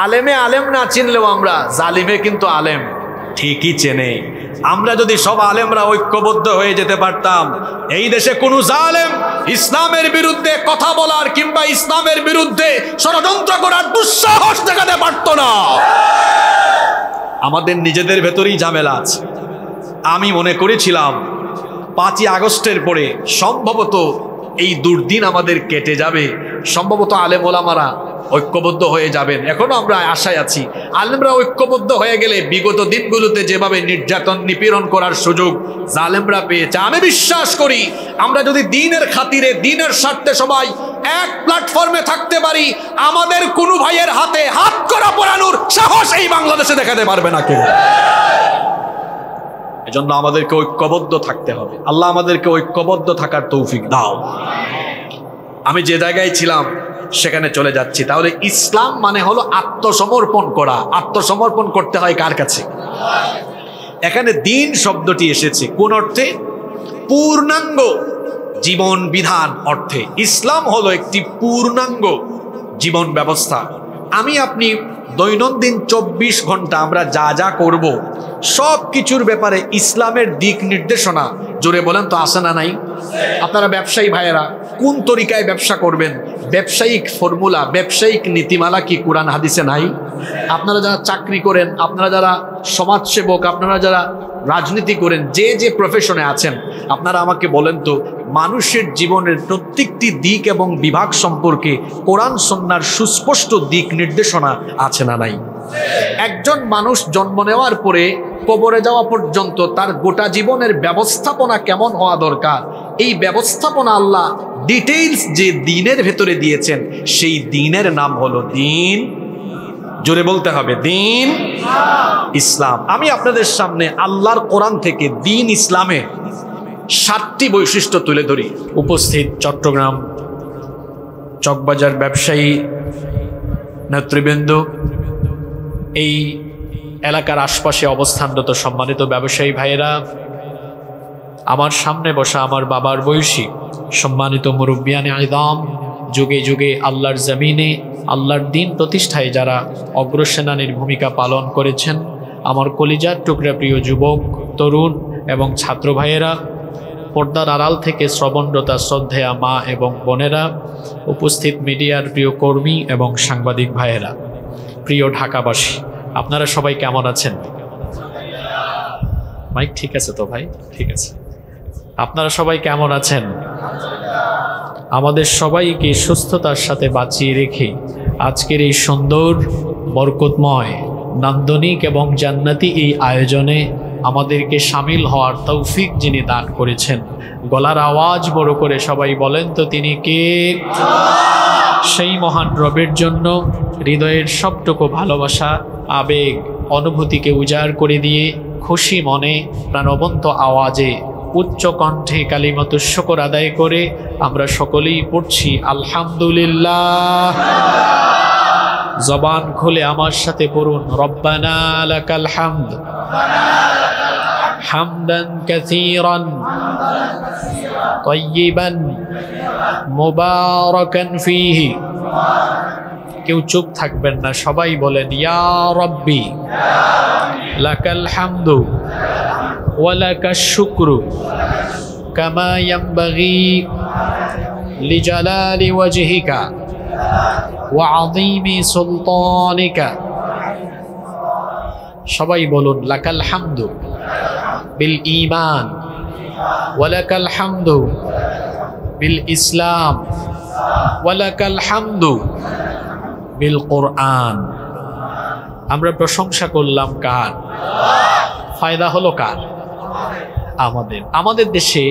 আলেমে আলেম না চিনলেও আমরা জালিমে কিন্তু আলেম ঠিকই চেনে। আমরা যদি সব আলেমরা ঐক্যবদ্ধ হয়ে যেতে পারতাম, এই দেশে কোনো জালেম ইসলামের বিরুদ্ধে কথা বলার কিংবা ইসলামের বিরুদ্ধে ষড়যন্ত্র করার দুঃসাহস দেখাতে পারত না। আমাদের নিজেদের ভেতরেই ঝামেলা আছে। আমি মনে করেছিলাম 5ই আগস্টের পরে সম্ভবত এই দুর্দিন আমাদের কেটে যাবে, সম্ভবত আলেম ওলামারা ঐক্যবদ্ধ হয়ে যাবেন। এখনো আমরা আশায় আছি, আলেমরা ঐক্যবদ্ধ হয়ে গেলে বিগত দিনগুলোতে যেভাবে নির্যাতন নিপীড়ন করার সুযোগ জালেমরা পেয়েছে, আমি বিশ্বাস করি আমরা যদি দিনের খাতিরে দিনের স্বার্থে সবাই এক প্ল্যাটফর্মে থাকতে পারি, আমাদের কোনো ভাইয়ের হাতে হাত করা পরানোর সাহস এই বাংলাদেশে দেখাতে পারবে না কেউ। এজন্য আমাদেরকে ঐক্যবদ্ধ থাকতে হবে। আল্লাহ আমাদেরকে ঐক্যবদ্ধ থাকার তৌফিক দাও। আমি যে জায়গায় ছিলাম সেখানে চলে যাচ্ছি। তাহলে ইসলাম মানে হলো আত্মসমর্পণ করা। আত্মসমর্পণ করতে হয় কার কাছে? এখানে দিন শব্দটি এসেছে কোন অর্থে? পূর্ণাঙ্গ জীবন বিধান অর্থে। ইসলাম হলো একটি পূর্ণাঙ্গ জীবন ব্যবস্থা। আমি আপনি দৈনন্দিন 24 ঘন্টা আমরা যা যা করব সব কিছুর ব্যাপারে ইসলামের দিক নির্দেশনা জোরে বলেন তো আছে না নাই? আপনারা ব্যবসায়ী ভাইয়েরা কোন তরিকায় ব্যবসা করবেন, ব্যবসায়িক ফর্মুলা, ব্যবসায়িক নীতিমালা কি কোরআন হাদিসে নাই? আপনারা যারা চাকরি করেন, আপনারা যারা সমাজসেবক, আপনারা যারা রাজনীতি করেন, যে যে প্রফেশনে আছেন, আপনারা আমাকে বলেন তো মানুষের জীবনের প্রত্যেকটি দিক এবং বিভাগ সম্পর্কে কোরআন সুন্নাহর সুস্পষ্ট দিক নির্দেশনা আছে না নাই? একজন মানুষ জন্ম নেওয়ার পরে কবরে যাওয়া পর্যন্ত তার গোটা জীবনের ব্যবস্থাপনা কেমন হওয়া দরকার, এই ব্যবস্থাপনা আল্লাহ ডিটেইলস যে দ্বীনের ভেতরে দিয়েছেন, সেই দ্বীনের নাম হলো দ্বীন। জোরে বলতে হবে, দ্বীন ইসলাম। আমি আপনাদের সামনে আল্লাহর কোরআন থেকে দ্বীন ইসলামে 7টি বৈশিষ্ট্য তুলে ধরি। উপস্থিত চট্টগ্রাম চকবাজার ব্যবসায়ী নেতৃবৃন্দ, এই এলাকার আশপাশে অবস্থানরত সম্মানিত ব্যবসায়ী ভাইয়েরা, আমার সামনে বসা আমার বাবার বয়সী সম্মানিত মুরব্বিয়ানে আযম, যুগে যুগে আল্লাহর জমিনে আল্লাহর দ্বীন প্রতিষ্ঠায় যারা অগ্রসেনানীর ভূমিকা পালন করেছেন, আমার কলিজার টুকরা প্রিয় যুবক, তরুণ এবং ছাত্র ভাইয়েরা, পর্দার আড়াল থেকে শ্রবণরতা শ্রদ্ধেয়া মা এবং বোনেরা, উপস্থিত মিডিয়ার প্রিয় কর্মী এবং সাংবাদিক ভাইয়েরা, প্রিয় ঢাকাবাসী, আপনারা সবাই কেমন আছেন? মাইক ঠিক আছে তো ভাই? ঠিক আছে। আপনারা সবাই কেমন আছেন? আমাদের সবাইকে সুস্থতার সাথে বাঁচিয়ে রেখে আজকের এই সুন্দর বরকতময় নান্দনিক এবং জান্নাতি এই আয়োজনে আমাদেরকে শামিল হওয়ার তৌফিক যিনি দান করেছেন, গলার আওয়াজ বড় করে সবাই বলেন তো তিনি কে? সেই মহান রবের জন্য হৃদয়ের সবটুকু ভালোবাসা, আবেগ, অনুভূতিকে উজাড় করে দিয়ে খুশি মনে প্রাণবন্ত আওয়াজে উচ্চ কণ্ঠে কালিমাতুশ শুকর আদায় করে আমরা সকলেই পড়ছি আলহামদুলিল্লাহ। জবান খুলে আমার সাথে পড়ুন রব্বানা লাকাল হামদ হামদান কাসীরান তাইয়িবান মুবারাকান ফীহি। কেউ চুপ থাকবেন না, সবাই বলেন ইয়া রাব্বি লাকাল হামদু ওয়া লাকাশ শুকরু কামা ইয়ানবাগি লিজালালি ওয়াজহিকা ওয়া আযীমি সুলতানিকা। সবাই বলুন লাকাল হামদু বিল ঈমান ওয়া লাকাল হামদু বিল ইসলাম ওয়া লাকাল হামদু বিল কোরআন। আমরা প্রশংসা করলাম কার? ফায়দা হলো কার? আমাদের। আমাদের দেশে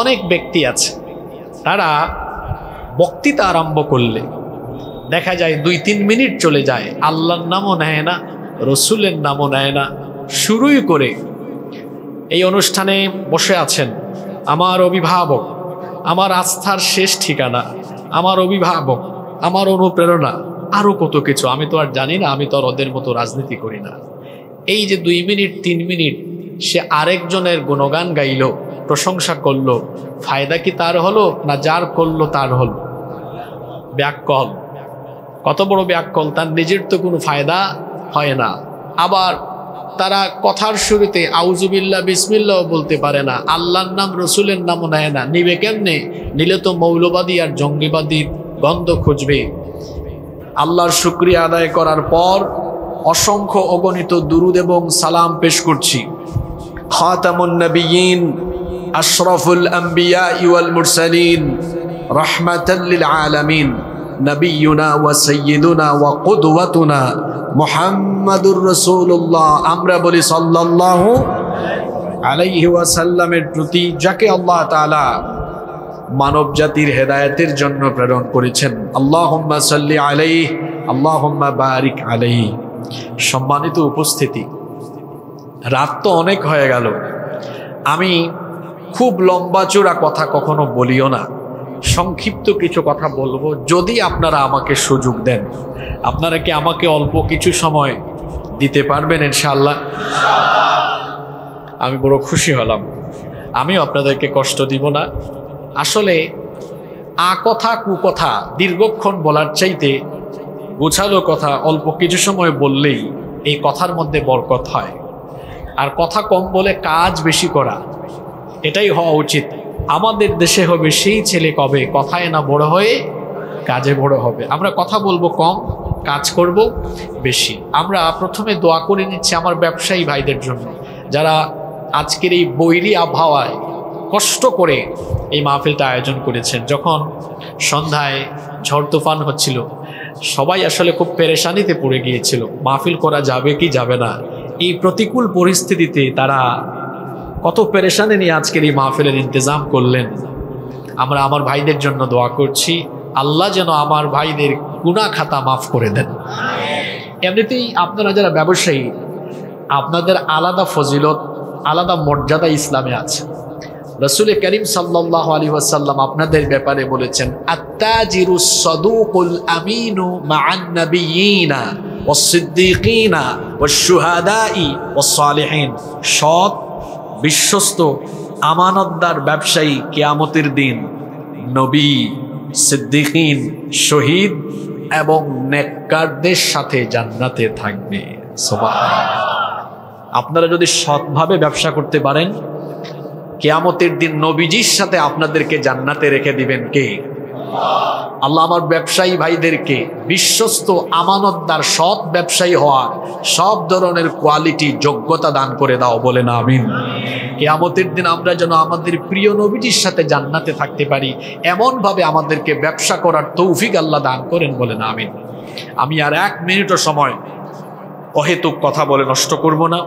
অনেক ব্যক্তি আছে, তারা বক্তৃতা আরম্ভ করলে দেখা যায় 2-3 মিনিট চলে যায়, আল্লাহর নামও নেয় না, রসুলের নামও নেয় না। শুরুই করে এই অনুষ্ঠানে বসে আছেন আমার অভিভাবক, আমার আস্থার শেষ ঠিকানা, আমার অভিভাবক, আমার অনুপ্রেরণা, আরও কত কিছু আমি তো আর জানি না, আমি তো আর ওদের মতো রাজনীতি করি না। এই যে 2 মিনিট 3 মিনিট সে আরেকজনের গুণগান গাইল, প্রশংসা করলো, ফায়দা কি তার হলো না যার করলো তার হলো? ব্যাককল কত বড় ব্যাককল, তার নিজের তো কোনো ফায়দা হয় না। আবার তারা কথার শুরুতে আউযুবিল্লাহ বিসমিল্লাহ বলতে পারে না, আল্লাহর নাম রসুলের নামও নেয় না। নিবে কেমনে? নিলে তো মৌলবাদী আর জঙ্গিবাদীর গন্ধ খুঁজবে। আল্লাহর শুকরিয়া আদায় করার পর অসংখ্য অগণিত দুরুদ এবং সালাম পেশ করছি খাতামুন নবিয়্যিন আশরাফুল আম্বিয়া ওয়াল মুরসালিন রাহমাতাল লিল আলামিন নবিয়ুনা ওয়া সাইয়্যিদুনা ওয়া কুদওয়াতুনা মুহাম্মাদুর রাসূলুল্লাহ। আমরা বলি সাল্লাল্লাহু আলাইহি ওয়াসাল্লামের প্রতি, যাকে আল্লাহ তাআলা মানব জাতির হেদায়েতের জন্য প্রেরণ করেছেন। আল্লাহুম্মা সাল্লি আলাইহি আল্লাহুম্মা বারিক আলাইহি। সম্মানিত উপস্থিতি, রাত তো অনেক হয়ে গেল। আমি খুব লম্বা চূড়া কথা কখনো বলিও না, সংক্ষিপ্ত কিছু কথা বলবো যদি আপনারা আমাকে সুযোগ দেন। আপনারা কি আমাকে অল্প কিছু সময় দিতে পারবেন ইনশাআল্লাহ? আমি বড় খুশি হলাম। আমিও আপনাদেরকে কষ্ট দিব না। আসলে কথা কুকথা দীর্ঘক্ষণ বলার চাইতে গোছালো কথা অল্প কিছু সময় বললেই এই কথার মধ্যে বরকত হয়। আর কথা কম বলে কাজ বেশি করা, এটাই হওয়া উচিত। আমাদের দেশে হবে সেই ছেলে কবে কথায় না বড় হয়ে কাজে বড় হবে। আমরা কথা বলবো কম, কাজ করব বেশি। আমরা প্রথমে দোয়া করে নিচ্ছি আমার ব্যবসায়ী ভাইদের জন্য, যারা আজকের এই বৈরী আবহাওয়ায় কষ্ট করে এই মাহফিলটা আয়োজন করেছেন। যখন সন্ধ্যায় ঝড় তুফান হচ্ছিল, সবাই আসলে খুব পেরেশানিতে পড়ে গিয়েছিল, মাহফিল করা যাবে কি যাবে না। এই প্রতিকূল পরিস্থিতিতে তারা কত পেরেশানি নিয়ে আজকের এই মাহফিলের ইন্তজাম করলেন। আমরা আমার ভাইদের জন্য দোয়া করছি, আল্লাহ যেন আমার ভাইদের গুনাহ খাতা মাফ করে দেন। এমনিতেই আপনারা যারা ব্যবসায়ী, আপনাদের আলাদা ফজিলত, আলাদা মর্যাদা ইসলামে আছে। রাসূল করিম সাল্লাল্লাহু আলাইহি ওয়াসাল্লাম আপনাদের ব্যাপারে বলেছেন, আত-তাজিরুস সাদুকুল আমিনু মা'আন নাবিয়্যিনা ওয়াস-সিদ্দীকিনা ওয়াশ-শুহাদাই ওয়াস-সালিহিন। সৎ, বিশ্বস্ত, আমানতদার ব্যবসায়ী কিয়ামতের দিন নবী, সিদ্দিকিন, শহীদ এবং নেককারদের সাথে জান্নাতে থাকবে। সুবহানাল্লাহ। আপনারা যদি সৎভাবে ব্যবসা করতে পারেন, কিয়ামতের দিন নবীজির সাথে আপনাদেরকে জান্নাতে রেখে দিবেন কে? আল্লাহ আমার ব্যবসায়ী ভাইদেরকে বিশ্বস্ত, আমানতদার, সৎ ব্যবসায়ী হওয়ার সব ধরনের কোয়ালিটি, যোগ্যতা দান করে দাও, বলে না আমিন। কিয়ামতের দিন আমরা যেন আমাদের প্রিয় নবীজির সাথে জান্নাতে থাকতে পারি, এমনভাবে আমাদেরকে ব্যবসা করার তৌফিক আল্লাহ দান করেন, বলে না আমিন। আমি আর এক মিনিটও সময় অহেতুক কথা বলে নষ্ট করব না।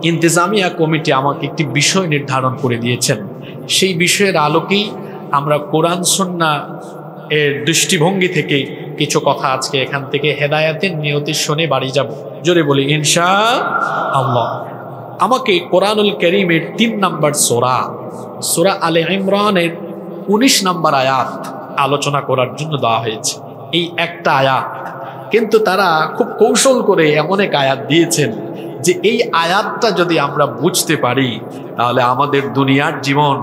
ইন্তেজামিয়া কমিটি আমাকে একটি বিষয় নির্ধারণ করে দিয়েছেন, সেই বিষয়ের আলোকেই আমরা কোরআন সুন্নাহ এর দৃষ্টিভঙ্গি থেকে কিছু কথা আজকে এখান থেকে হেদায়াতের নিয়তে শুনে বাড়ি যাব। জোরে বলি ইনশাআল্লাহ। আমাকে কোরআনুল কারীমের 3 নম্বর সূরা আলে ইমরানের 19 নম্বর আয়াত আলোচনা করার জন্য দেওয়া হয়েছে। এই একটা আয়াত, কিন্তু তারা খুব কৌশল করে এমন এক আয়াত দিয়েছেন যে এই আয়াতটা যদি আমরা বুঝতে পারি, তাহলে আমাদের দুনিয়ার জীবন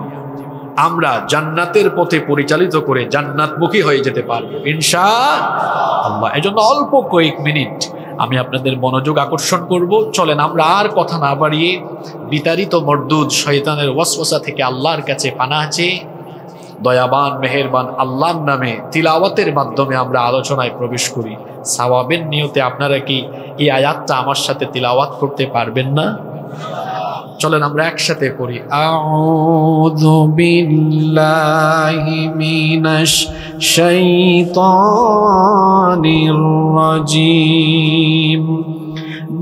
আমরা জান্নাতের পথে পরিচালিত করে জান্নাতমুখী হয়ে যেতে পারবো ইনশাআল্লাহ। এজন্য অল্প কয়েক মিনিট আমি আপনাদের মনোযোগ আকর্ষণ করব। চলেন আমরা আর কথা না বাড়িয়ে বিতাড়িত মরদুদ শয়তানের ওয়াসওয়াসা থেকে আল্লাহর কাছে পানাহ চেয়ে দয়াবান মেহেরবান আল্লাহর নামে তিলাওয়াতের মাধ্যমে আমরা আলোচনায় প্রবেশ করি। সওয়াবের নিয়তে আপনারা কি এই আয়াতটা আমার সাথে তিলাওয়াত করতে পারবেন না? চলেন আমরা একসাথে পড়ি। আউযু বিল্লাহি মিনাশ শাইতানির রাজীম।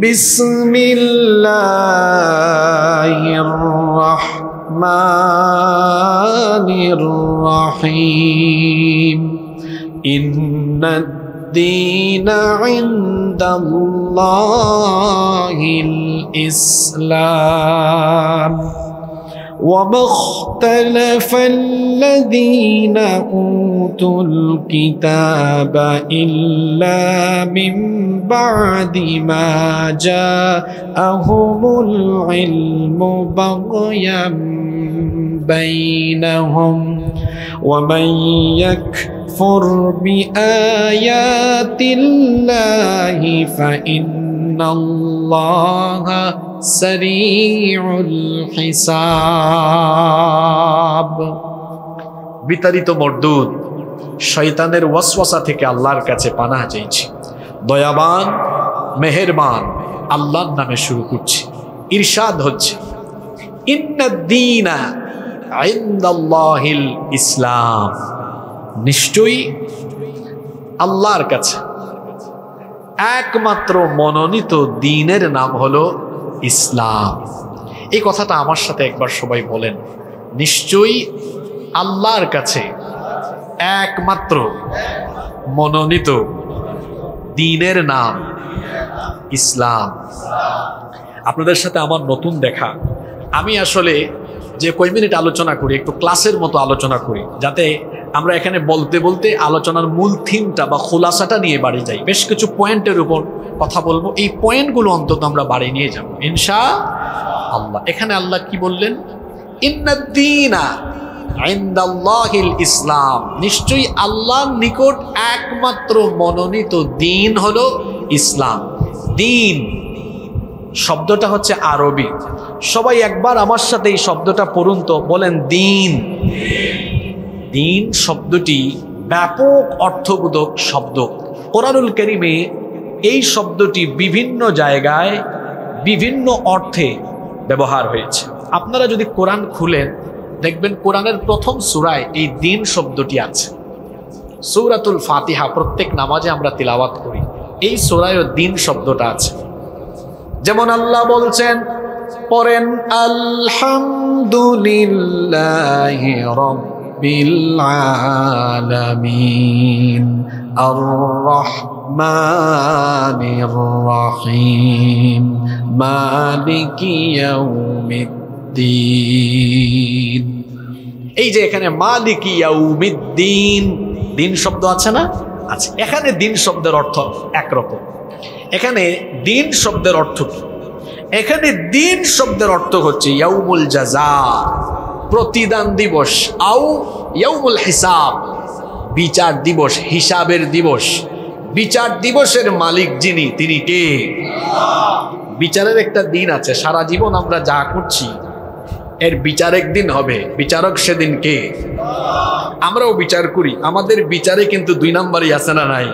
বিসমিল্লাহির রাহমানির রহিম। ইন্নাদ দীনা ইনদাল্লাহিল ইসলাম ওয়ামা ইখতালাফা আল্লাযীনা উতুল কিতাবা ইল্লা মিন বা'দি মা জাআহুমুল ইলমু বাগয়াম বাইনাহুম ওয়া মান يكفر بآيات الله فإن الله سريع الحساب বিতাড়িত মরদুদ শয়তানের ওয়াসওয়াসা থেকে আল্লাহর কাছে পানাহ চাইছি। দয়াবান মেহেরবান আল্লাহর নামে শুরু করছি। ইরশাদ হচ্ছে ইন্নাদ-দীনা ইনদাল্লাহিল ইসলাম, নিশ্চয়ই আল্লাহর কাছে একমাত্র মনোনীত দ্বীনের নাম হলো ইসলাম। এই কথাটা আমার সাথে একবার সবাই বলেন, নিশ্চয়ই আল্লাহর কাছে একমাত্র মনোনীত দ্বীনের নাম ইসলাম। আপনাদের সাথে আমার নতুন দেখা, আমি আসলে যে কয় মিনিট আলোচনা করি একটু ক্লাসের মতো আলোচনা করি, যাতে আমরা এখানে বলতে বলতে আলোচনার মূল থিমটা বা খোলাসাটা নিয়ে বাড়ি যাই। বেশ কিছু পয়েন্টের উপর কথা বলবো, এই পয়েন্টগুলো অন্তত আমরা বাড়ি নিয়ে যাব ইনশাআল্লাহ। এখানে আল্লাহ কি বললেন? ইন্নাদ-দীনা ইনদাল্লাহিল ইসলাম, নিশ্চয়ই আল্লাহর নিকট একমাত্র মনোনীত দ্বীন হলো ইসলাম। দ্বীন শব্দটা হচ্ছে আরবি, সবাই একবার আমার সাথে এই শব্দটা পড়ুন তো, বলেন দ্বীন। দ্বীন শব্দটি ব্যাপক অর্থবোধক শব্দ। কোরআনুল কারীমে এই শব্দটি বিভিন্ন জায়গায় বিভিন্ন অর্থে ব্যবহার হয়েছে। আপনারা যদি কোরআন খুলেন দেখবেন কোরআনের প্রথম সূরায় এই দ্বীন শব্দটি আছে। সূরাতুল ফাতিহা প্রত্যেক নামাজে আমরা তিলাওয়াত করি, এই সূরায়ও দ্বীন শব্দটা আছে। যেমন আল্লাহ বলছেন, পড়েন আলহামদুলিল্লাহি রাব্বিল আলামিন আর রাহমানির রহিম মালিকি ইয়াউমিদ্দিন। এই যে এখানে মালিকি ইয়াউমিদ্দিন দিন শব্দ আছে না? আছে। এখানে দিন শব্দের অর্থ একরকম। এখানে দিন শব্দের অর্থ কি? এখানে দিন শব্দের অর্থ হচ্ছে ইয়াউমুল জাযা, প্রতিদান দিবস, আও ইয়াউমুল হিসাব, বিচার দিবস, হিসাবের দিবস। বিচার দিবসের মালিক যিনি, তিনি কে? বিচারের একটা দিন আছে, সারা জীবন আমরা যা করছি এর বিচার একদিন হবে, বিচারক সেদিন কে? আমরাও বিচার করি, আমাদের বিচারে কিন্তু 2 নাম্বারই আছে না নাই?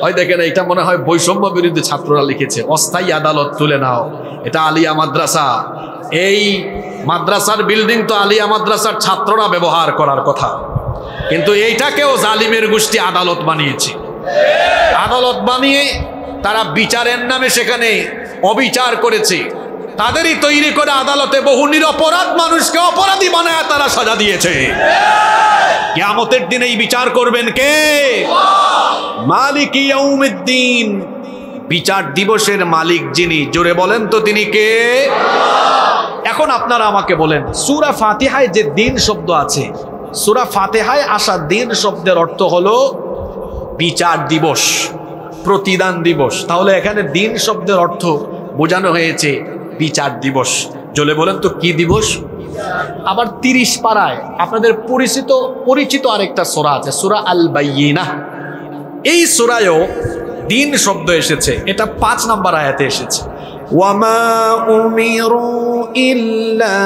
হয় দেখেন, এটা মনে হয় বৈষম্য বিরোধী ছাত্ররা লিখেছে, অস্থায়ী আদালত তুলে নাও, এটা আলিয়া মাদ্রাসা। এই মাদ্রাসার বিল্ডিং তো আলিয়া মাদ্রাসার ছাত্ররা ব্যবহার করার কথা, কিন্তু এইটাকেও জালিমের গোষ্ঠী আদালত বানিয়েছে। আদালত বানিয়ে তারা বিচারের নামে সেখানে অবিচার করেছে। তাদেরই তৈরি করে আদালতে বহু নিরপরাধ মানুষকে অপরাধী বানায় তারা সাজা দিয়েছে। কিয়ামতের দিনে এই বিচার করবেন কে? মালিকি ইয়াউমিদ্দিন, বিচার দিবসের মালিক যিনি, জোরে বলেন তো তিনি কে? এখন আপনারা আমাকে বলেন, সূরা ফাতিহায় যে দিন শব্দ আছে, সূরা ফাতিহায় আসা দিন শব্দের অর্থ হলো বিচার দিবস, প্রতিদান দিবস। তাহলে এখানে দিন শব্দের অর্থ বোঝানো হয়েছে বিচার দিবস। জোরে বলেন তো কি দিবস? আবার 30 পারায় আপনাদের পরিচিত আরেকটা সূরা আছে, সূরা আল বাইয়িনাহ। এই সূরায়ও দিন শব্দ এসেছে, এটা 5 নম্বর আয়াতে এসেছে। ওয়ামা উমিরু ইল্লা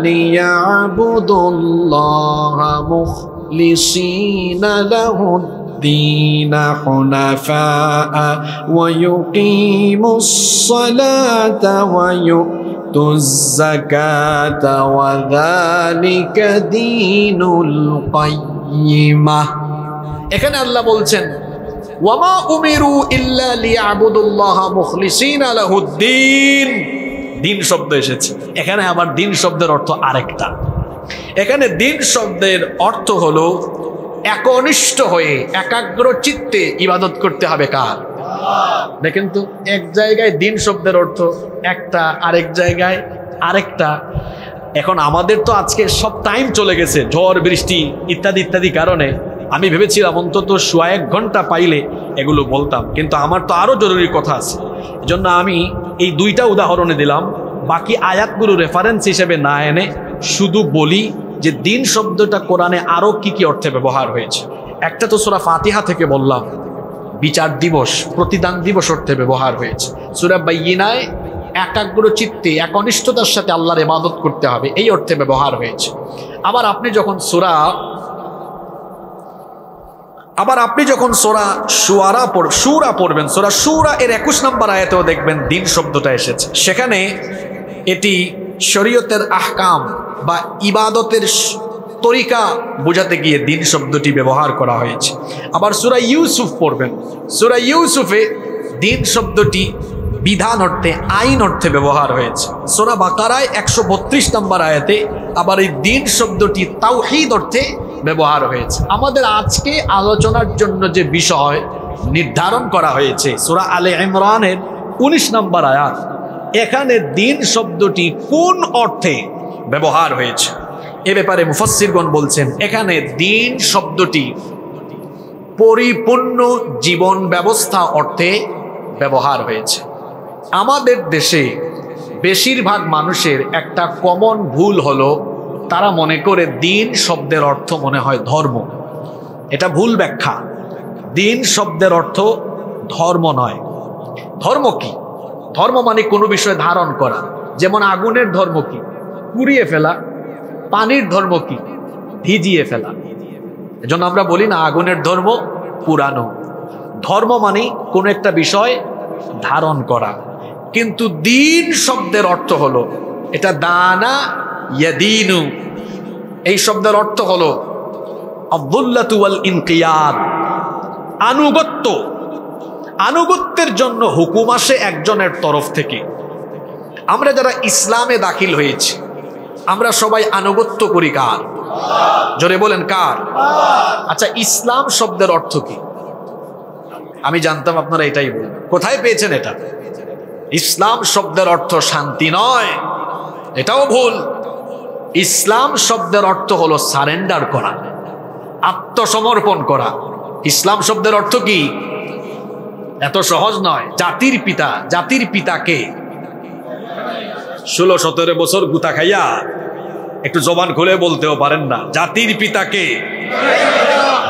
লিয়াবুদুল্লাহা মুখলিসিনা লাহুদ-দীন হুনাফা ওয়া ইউকিমুস সালাতা ওয়া ইউতুজ যাকাতা ওয়া যালিকা দীনুল কাইয়্যিমাহ। এখানে আল্লাহ বলছেন ওয়ামা উমিরু ইল্লা লিয়াবুদুল্লাহা মুখলিসিনা লাহুদ-দীন, দিন শব্দ এসেছে। এখানে আবার দিন শব্দের অর্থ আরেকটা। এখানে দিন শব্দের অর্থ হলো একনিষ্ঠ হয়ে একাগ্র চিত্তে ইবাদত করতে হবে কার? দেখেন তো, এক জায়গায় দিন শব্দের অর্থ একটা, আরেক জায়গায় আরেকটা। এখন আমাদের তো আজকে সব টাইম চলে গেছে, ঝড় বৃষ্টি ইত্যাদি ইত্যাদি কারণে। আমি ভেবেছিলাম অন্তত 1 ঘন্টা পাইলে এগুলো বলতাম, কিন্তু আমার তো আরো জরুরি কথা আছে। এজন্য আমি এই 2টা উদাহরণে দিলাম, বাকি আয়াতগুলো রেফারেন্স হিসেবে না এনে শুধু বলি যে দিন শব্দটা কোরআনে আরো কি কি অর্থে ব্যবহার হয়েছে। একটা তো সূরা ফাতিহা থেকে বললাম, বিচার দিবস, প্রতিদান দিবস অর্থে ব্যবহার হয়েছে। সূরা বাইয়িনায় একাগ্র চিত্তে একনিষ্ঠতার সাথে আল্লাহর ইবাদত করতে হবে, এই অর্থে ব্যবহার হয়েছে। আবার আপনি যখন সূরা সূরা পড়বেন, সূরা সূরা এর 21 নম্বর আয়াতেও দেখবেন দিন শব্দটা এসেছে। সেখানে এটি শরীয়তের আহকাম বা ইবাদতের তরিকা বোঝাতে গিয়ে দিন শব্দটি ব্যবহার করা হয়েছে। আবার সূরা ইউসুফ পড়বেন, সূরা ইউসুফে দিন শব্দটি বিধান অর্থে, আইন অর্থে ব্যবহার হয়েছে। সূরা বাকারায় 132 নম্বর আয়াতে আবার এই দিন শব্দটি তাওহীদ অর্থে ব্যবহার হয়েছে। আমাদের আজকে আলোচনার জন্য যে বিষয় নির্ধারণ করা হয়েছে সূরা আলে ইমরানের 19 নম্বর আয়াত, এখানে দিন শব্দটি কোন অর্থে ব্যবহার হয়েছে এ ব্যাপারে মুফাসসিরগণ বলছেন, এখানে দিন শব্দটি পরিপূর্ণ জীবন ব্যবস্থা অর্থে ব্যবহার হয়েছে। আমাদের দেশে বেশিরভাগ মানুষের একটা কমন ভুল হলো, তারা মনে করে দিন শব্দের অর্থ মনে হয় ধর্ম। এটা ভুল ব্যাখ্যা। দিন শব্দের অর্থ ধর্ম নয়। ধর্ম কি? ধর্ম মানে কোনো বিষয় ধারণ করা। যেমন আগুনের ধর্ম কি? পুড়িয়ে ফেলা। পানির ধর্ম কি? ভিজিয়ে ফেলা। এজন্য আমরা বলি না আগুনের ধর্ম পুরানো। ধর্ম মানে কোনো একটা বিষয় ধারণ করা। কিন্তু দিন শব্দের অর্থ হলো, এটা দানা ইয়াদিনু, এই শব্দের অর্থ হলো আবদুল্লাতু ওয়াল ইনকিয়াদ, আনুগত্য। আনুগত্যের জন্য হুকুম আসে একজনের তরফ থেকে। আমরা যারা ইসলামে দাখিল হয়েছি আমরা সবাই আনুগত্য করি কার? জোরে বলেন কার? আচ্ছা, ইসলাম শব্দের অর্থ কি? আমি জানতাম আপনারা এটাই বলবেন। কোথায় পেয়েছেন এটা? ইসলাম শব্দের অর্থ শান্তি নয়, এটাও ভুল। ইসলাম শব্দের অর্থ হলো সারেন্ডার করা, আত্মসমর্পণ করা। ইসলাম শব্দের অর্থ কি? এত সহজ নয়। জাতির পিতা, জাতির পিতাকে 16-17 বছর গুতা খাইয়া একটু জবান খুলে বলতেও পারেন না। জাতির পিতাকে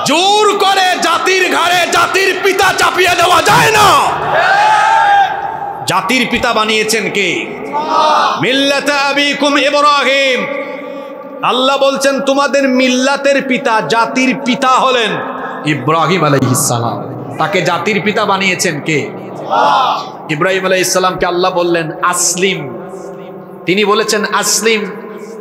জোর করে জাতির ঘাড়ে জাতির পিতা চাপিয়ে দেওয়া যায় না। জাতির পিতা বানিয়েছেন কে? মিল্লাতে আবিকুম ইব্রাহিম। আল্লাহ বলছেন তোমাদের মিল্লাতের পিতা, জাতির পিতা হলেন ইব্রাহিম আলাইহিস সালাম। তাকে জাতির পিতা বানিয়েছেন কে? ইব্রাহিম আলাইহিস সালামকে আল্লাহ বললেন আসলিম, তিনি বলেছেন আসলিম।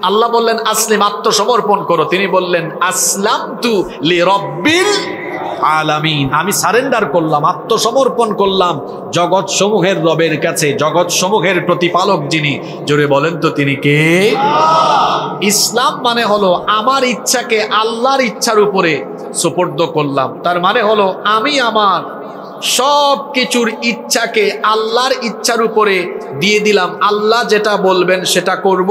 আল্লাহ বললেন আসলিম, আত্মসমর্পণ করো। তিনি বললেন আসলামতু লিরাব্বিল আলামিন, আমি সারেন্ডার করলাম, আত্মসমর্পণ করলাম জগৎ সমূহের রবের কাছে, জগৎ সমূহের প্রতিপালক যিনি। জোরে বলেন তো তিনি কে? ইসলাম মানে হলো আমার ইচ্ছাকে আল্লাহর ইচ্ছার উপরে সুপর্দ করলাম। তার মানে হলো আমি আমার সব কিছুর ইচ্ছাকে আল্লাহর ইচ্ছার উপরে দিয়ে দিলাম। আল্লাহ যেটা বলবেন সেটা করব,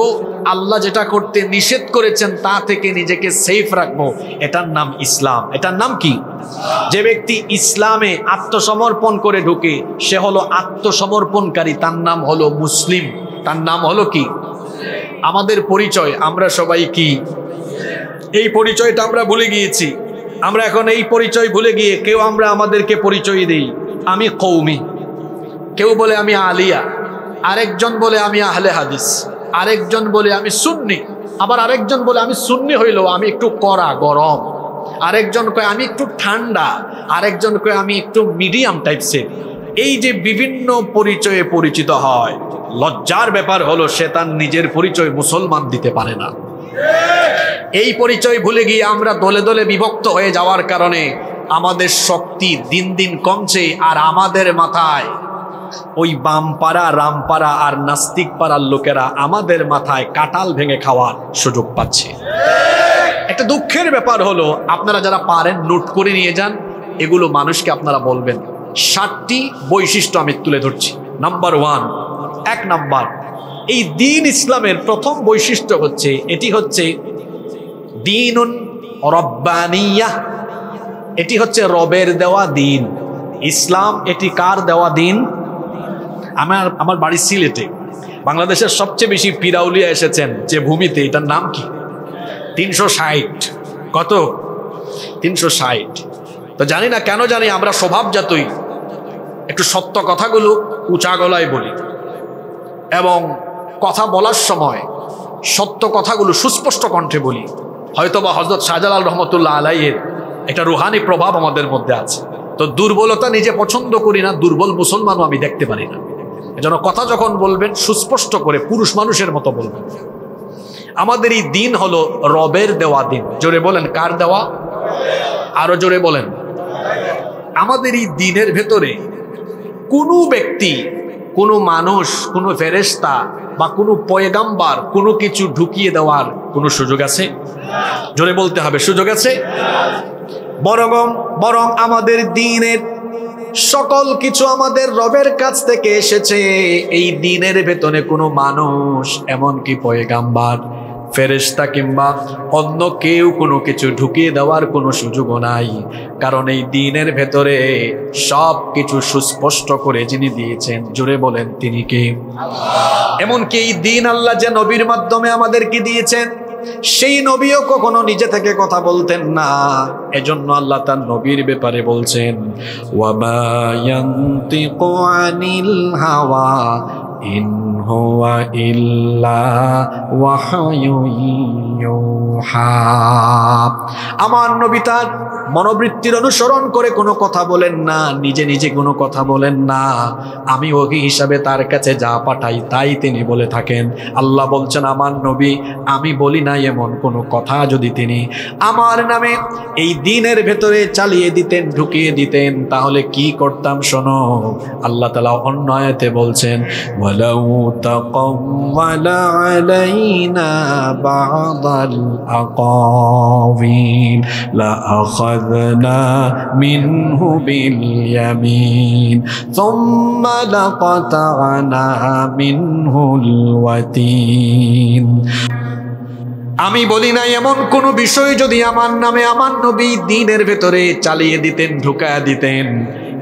আল্লাহ যেটা করতে নিষেধ করেছেন তা থেকে নিজেকে সেফ রাখবো। এটার নাম ইসলাম। এটার নাম কি? যে ব্যক্তি ইসলামে আত্মসমর্পণ করে ঢুকে সে হলো আত্মসমর্পণকারী, তার নাম হলো মুসলিম। তার নাম হলো কি? আমাদের পরিচয়, আমরা সবাই কি? এই পরিচয়টা আমরা ভুলে গিয়েছি। আমরা এখন এই পরিচয় ভুলে গিয়ে কেউ আমরা আমাদেরকে পরিচয় দিই আমি কওমি, কেউ বলে আমি আলিয়া, আরেকজন বলে আমি আহলে হাদিস, আরেকজন বলে আমি সুন্নি, আবার আরেকজন বলে আমি সুন্নি হইলেও আমি একটু কড়া গরম, আরেকজন কয় আমি একটু ঠান্ডা, আরেকজন কয় আমি একটু মিডিয়াম টাইপসের। এই যে বিভিন্ন পরিচয়ে পরিচিত হয়, লজ্জার ব্যাপার হলো সে তার নিজের পরিচয় মুসলমান দিতে পারে না। এই পরিচয় ভুলে গিয়ে আমরা দলে দলে বিভক্ত হয়ে যাওয়ার কারণে আমাদের শক্তি দিন দিন কমছে, আর আমাদের মাথায় ওই বামপাড়া রামপাড়া আর নাস্তিক পাড়ার লোকেরা আমাদের মাথায় কাঁঠাল ভেঙে খাওয়ার সুযোগ পাচ্ছে। একটা দুঃখের ব্যাপার হলো, আপনারা যারা পারেন নোট করে নিয়ে যান, এগুলো মানুষকে আপনারা বলবেন। 7টি বৈশিষ্ট্য আমি তুলে ধরছি। নাম্বার 1, 1 নাম্বার, এই দিন ইসলামের প্রথম বৈশিষ্ট্য হচ্ছে, এটি হচ্ছে দিনুন রব্বানিয়াহ, এটি হচ্ছে রবের দেওয়া দিন। ইসলাম এটি কার দেওয়া দিন? আমার বাড়ি সিলেটে, বাংলাদেশের সবচেয়ে বেশি পিরাউলিয়া এসেছেন যে ভূমিতে, এটার নাম কি? 360। কত? 360। তো জানি না কেন জানি আমরা স্বভাবজাতই একটু সত্য কথাগুলো উঁচা গলায় বলি, এবং কথা বলার সময় সত্য কথাগুলো সুস্পষ্ট কণ্ঠে বলি। হয়তোবা হযরত শাহজালাল রহমতুল্লাহ আলাইহির একটা রুহানি প্রভাব আমাদের মধ্যে আছে। তো দুর্বলতা নিজে পছন্দ করি না, দুর্বল মুসলমানও আমি দেখতে পারি না। এজন্য কথা যখন বলবেন সুস্পষ্ট করে পুরুষ মানুষের মতো বলবেন। আমাদের এই দিন হলো রবের দেওয়া দিন। জোরে বলেন, কার দেওয়া? আরো জোরে বলেন। আমাদের এই দিনের ভেতরে কোনো ব্যক্তি, কোনো মানুষ, কোনো ফেরেশতা বা কোনো পয়গাম্বার কোনো কিছু ঢুকিয়ে দেওয়ার কোনো সুযোগ আছে? জোরে বলতে হবে, সুযোগ আছে? বরং আমাদের দিনের সকল কিছু আমাদের রবের কাছ থেকে এসেছে। এই দিনের ভেতরে কোনো মানুষ, এমনকি পয়গাম্বার, ফেরেশতা কিংবা অন্য কেউ কোনো কিছু ঢুকিয়ে দেওয়ার কোনো সুযোগও নাই। কারণ এই দিনের ভেতরে সব কিছু সুস্পষ্ট করে যিনি দিয়েছেন, জোরে বলেন তিনি কে? এমনকি এই দিন আল্লাহ যে নবীর মাধ্যমে আমাদেরকে দিয়েছেন, সেই নবীও কখনো নিজে থেকে কথা বলতেন না। এজন্য আল্লাহ তার নবীর ব্যাপারে বলছেন, ওয়ামা ইয়ানতিকু আনিল হাওয়া ইন হুয়া ইল্লা ওয়াহয়ুন ইউহা। আমার নবী তার মনোবৃত্তির অনুসরণ করে কোনো কথা বলেন না, নিজে নিজে কোনো কথা বলেন না। আমি ওহী হিসাবে তার কাছে যা পাঠাই তাই তিনি বলে থাকেন। আল্লাহ বলছেন, আমার নবী আমি বলি না এমন কোনো কথা যদি তিনি আমার নামে এই দিনের ভেতরে চালিয়ে দিতেন, ঢুকিয়ে দিতেন, তাহলে কি করতাম শোনো। আল্লাহ তাআলা অন্য আয়াতে বলছেন, ওয়ালাউ তাকাওয়ালা আলাইনা বা'দাল আকাওয়িল লা আখাযনা মিনহু বিল ইয়ামিন সুম্মা লাকাতা'না মিনহুল ওয়াতিন। আমি বলি না এমন কোনো বিষয় যদি আমার নামে আমার নবী দিনের ভেতরে চালিয়ে দিতেন, ঢুকায়া দিতেন,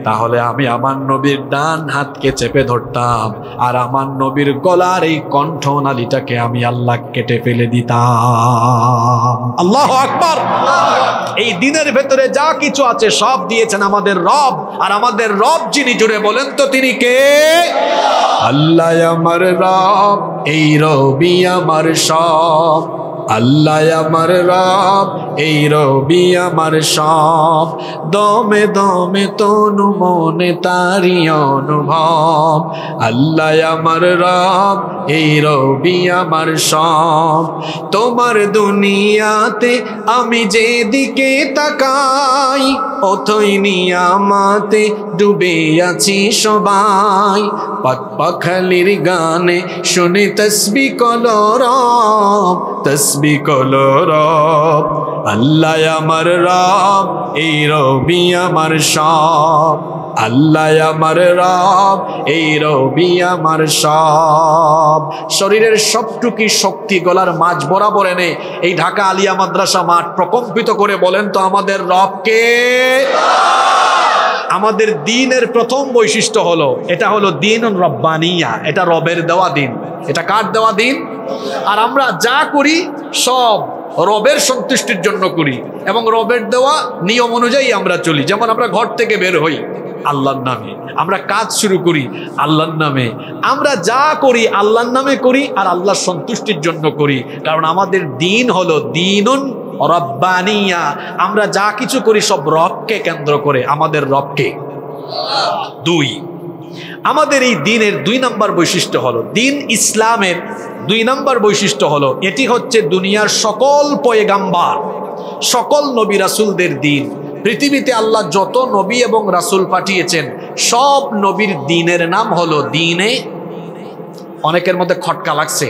তাহলে আমি আমার নবীর ডান হাতকে চেপে ধরতাম, আর আমার নবীর গলার এই কণ্ঠনালীটাকে আমি আল্লাহ কেটে ফেলে দিতাম। আল্লাহু আকবার। এই দিনের ভেতরে যা কিছু আছে সব দিয়েছেন আমাদের রব, আর আমাদের রব যিনি, জুড়ে বলেন তো তিনি কে? আল্লাহ আমার রব, এই রবি আমার সব। আল্লাহ আমার রব, এই রবি আমার সব। দমে দমে তনু মনে তারি অনুভব। আল্লাহ আমার রব, এই রবি আমার সব। তোমার দুনিয়াতে আমি যেদিকে তাকাই, অথই নিয়ামতে ডুবে আছি সবাই। পাখালির গানে শুনে তসবিহ কলরব, তসবিহ কলরব। আল্লাহ আমার রব, এই রবি আমার সব। আল্লাহ আমার রব, এই রবি আমার সব। শরীরের সবটুকি শক্তি গলার মাঝ বরাবর এনে এই ঢাকা আলিয়া মাদ্রাসা মাঠ প্রকম্পিত করে বলেন তো আমাদের রবকে। আমাদের দ্বীনের প্রথম বৈশিষ্ট্য হলো, এটা হলো দ্বীনুন রব্বানিয়া, এটা রবের দেওয়া দিন। এটা কার দেওয়া দিন? আর আমরা যা করি সব রবের সন্তুষ্টির জন্য করি, এবং রবের দেওয়া নিয়ম অনুযায়ী আমরা চলি। যেমন আমরা ঘর থেকে বের হই আল্লাহর নামে, আমরা কাজ শুরু করি আল্লাহর নামে, আমরা যা করি আল্লাহর নামে করি আর আল্লাহর সন্তুষ্টির জন্য করি। কারণ আমাদের দিন হলো দ্বীনুন রব্বানিয়া, আমরা যা কিছু করি সব রবকে কেন্দ্র করে। আমাদের রবকে। দুই, আমাদের এই দিনের 2 নম্বর বৈশিষ্ট্য হলো, দিন ইসলামের 2 নম্বর বৈশিষ্ট্য হলো, এটি হচ্ছে দুনিয়ার সকল পয়গাম্বার, সকল নবী রাসূলদের দিন। পৃথিবীতে আল্লাহ যত নবী এবং রাসূল পাঠিয়েছেন সব নবীর দিনের নাম হলো দ্বীনে। অনেকের মধ্যে খটকা লাগছে,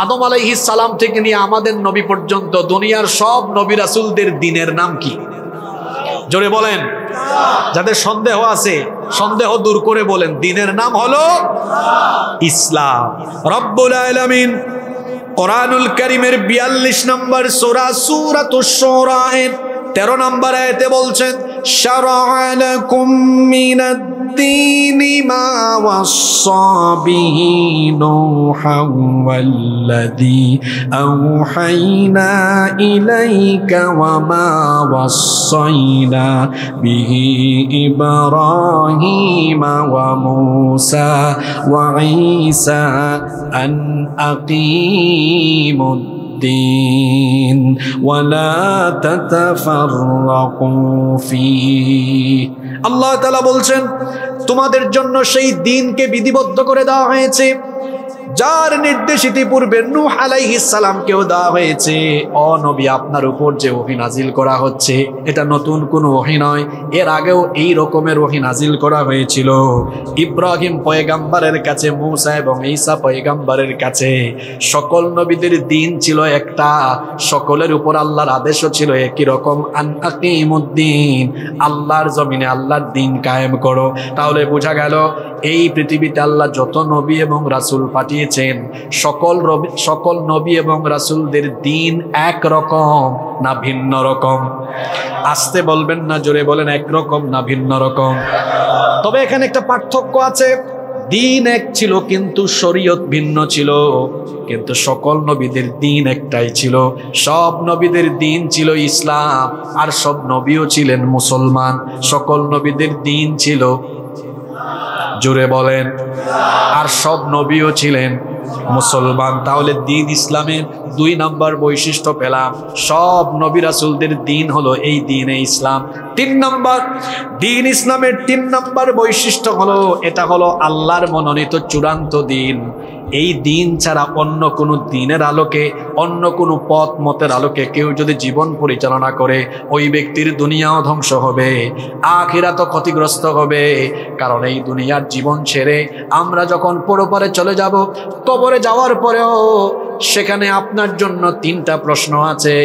আদম আলাইহিস সালাম থেকে নিয়ে আমাদের নবী পর্যন্ত দুনিয়ার সব নবী রাসূলদের দিনের নাম কি? জোরে বলেন। যাদের সন্দেহ আছে সন্দেহ দূর করে বলেন, দিনের নাম হলো ইসলাম। রব্বুল আলামিন কোরআনুল কারীমের 42 নম্বর সূরা সূরাতুশ শুরা 13 নম্বর আয়াতে বলছেন, শারআ লাকুম মিনাদ-দীনি মা ওয়াসসা বিহি নূহান ওয়াল্লাযী আওহাইনা ইলাইকা ওয়া মা ওয়াসসাইনা বিহি ইব্রাহিমা ওয়া মূসা ওয়া ঈসা আন আকিমুদ الدين ولا تتفرقوا فيه আল্লাহ তাআলা বলছেন তোমাদের জন্য সেই দ্বীনকে বিধিবদ্ধ করে দেওয়া হয়েছে যার নির্দেশ ইতিপূর্বে নূহ আলাইহিস সালামকেও দেওয়া হয়েছে। ও নবী, আপনার উপর যে ওহী নাজিল করা হচ্ছে এটা নতুন কোনো ওহী নয়, এর আগেও এই রকমের ওহী নাজিল করা হয়েছিল ইব্রাহিম পয়গাম্বরের কাছে, মূসা এবং ঈসা পয়গাম্বরের কাছে। সকল নবীদের দ্বীন ছিল একটা, সকলের উপর আল্লাহর আদেশও ছিল একই রকম, আন আকিমুদ্দিন, আল্লাহর জমিনে আল্লাহর দ্বীন কায়েম করো। তাহলে বোঝা গেল এই পৃথিবীতে আল্লাহ যত নবী এবং রাসূল পাঠিয়েছেন সকল নবী এবং রাসূলদের দ্বীন এক রকম না ভিন্ন রকম? আসতে বলবেন না, জোরে বলেন, একরকম না ভিন্ন রকম? তবে এখানে একটা পার্থক্য আছে, দ্বীন এক ছিল কিন্তু শরীয়ত ভিন্ন ছিল। কিন্তু সকল নবীদের দ্বীন একটাই ছিল, সব নবীদের দ্বীন ছিল ইসলাম, আর সব নবীও ছিলেন মুসলমান। সকল নবীদের দ্বীন ছিল, জোরে বলেন, আর সব নবীও ছিলেন মুসলমান। তাহলে দ্বীন ইসলামের 2 নম্বর বৈশিষ্ট্য পেলাম, সব নবী রাসূলদের দ্বীন হলো এই দ্বীনে ইসলাম। 3 নম্বর, দ্বীন ইসলামের 3 নম্বর বৈশিষ্ট্য হলো এটা হলো আল্লাহর মনোনীত চূড়ান্ত দ্বীন। এই দ্বীন ছাড়া অন্য কোনো দ্বীনের আলোকে, অন্য কোনো পথ মতের আলোকে কেউ যদি জীবন পরিচালনা করে, ওই ব্যক্তির দুনিয়াও ধ্বংস হবে, আখিরাতও ক্ষতিগ্রস্ত হবে। কারণ এই দুনিয়ার জীবন ছেড়ে আমরা যখন পরপারে চলে যাব, কবরে যাওয়ার পরেও সেখানে আপনার জন্য 3টা প্রশ্ন আছে।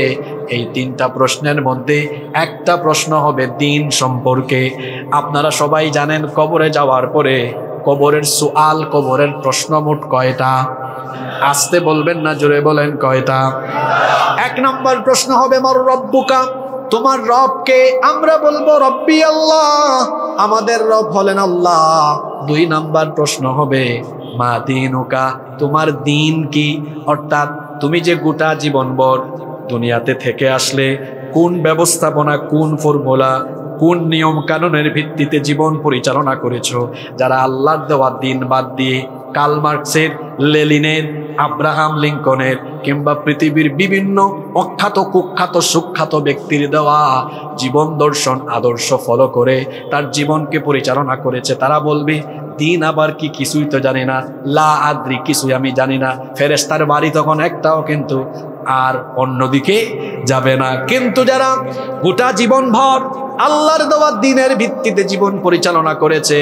এই 3টা প্রশ্নের মধ্যে একটা প্রশ্ন হবে দ্বীন সম্পর্কে। আপনারা সবাই জানেন কবরে যাওয়ার পরে কবরের সুআল, কবরের প্রশ্ন মোট কয়টা? আসতে বলবেন না, জোরে বলেন, কয়টা? 1 নম্বর প্রশ্ন হবে মার রব্বুকা, তোমার রবকে? আমরা বলবো রব্বি আল্লাহ, আমাদের রব হলেন আল্লাহ। 2 নম্বর প্রশ্ন হবে মা দীনুকা, তোমার দ্বীন কি? অর্থাৎ তুমি যে গোটা জীবনভর দুনিয়াতে থেকে আসলে কোন ব্যবস্থাপনা, কোন ফর্মুলা, কোন নিয়ম কানুনের ভিত্তিতে জীবন পরিচালনা করেছো? যারা আল্লাহর দেওয়া দ্বীন বাদ দিয়ে কার্ল মার্কসের, লেনিনের, আব্রাহাম লিঙ্কনের কিংবা পৃথিবীর বিভিন্ন অখ্যাত কুখ্যাত সুখ্যাত ব্যক্তির দেওয়া জীবন দর্শন আদর্শ ফলো করে তার জীবনকে পরিচালনা করেছে, তারা বলবে দ্বীন আবার কি? কিছুই তো জানি না, লা আদ্রি, কিছুই আমি জানি না। ফেরেশতার বাড়ি তখন একটাও কিন্তু আর অন্যদিকে যাবে না। কিন্তু যারা গোটা জীবন ভর আল্লাহর দেওয়া দ্বীনের ভিত্তিতে জীবন পরিচালনা করেছে,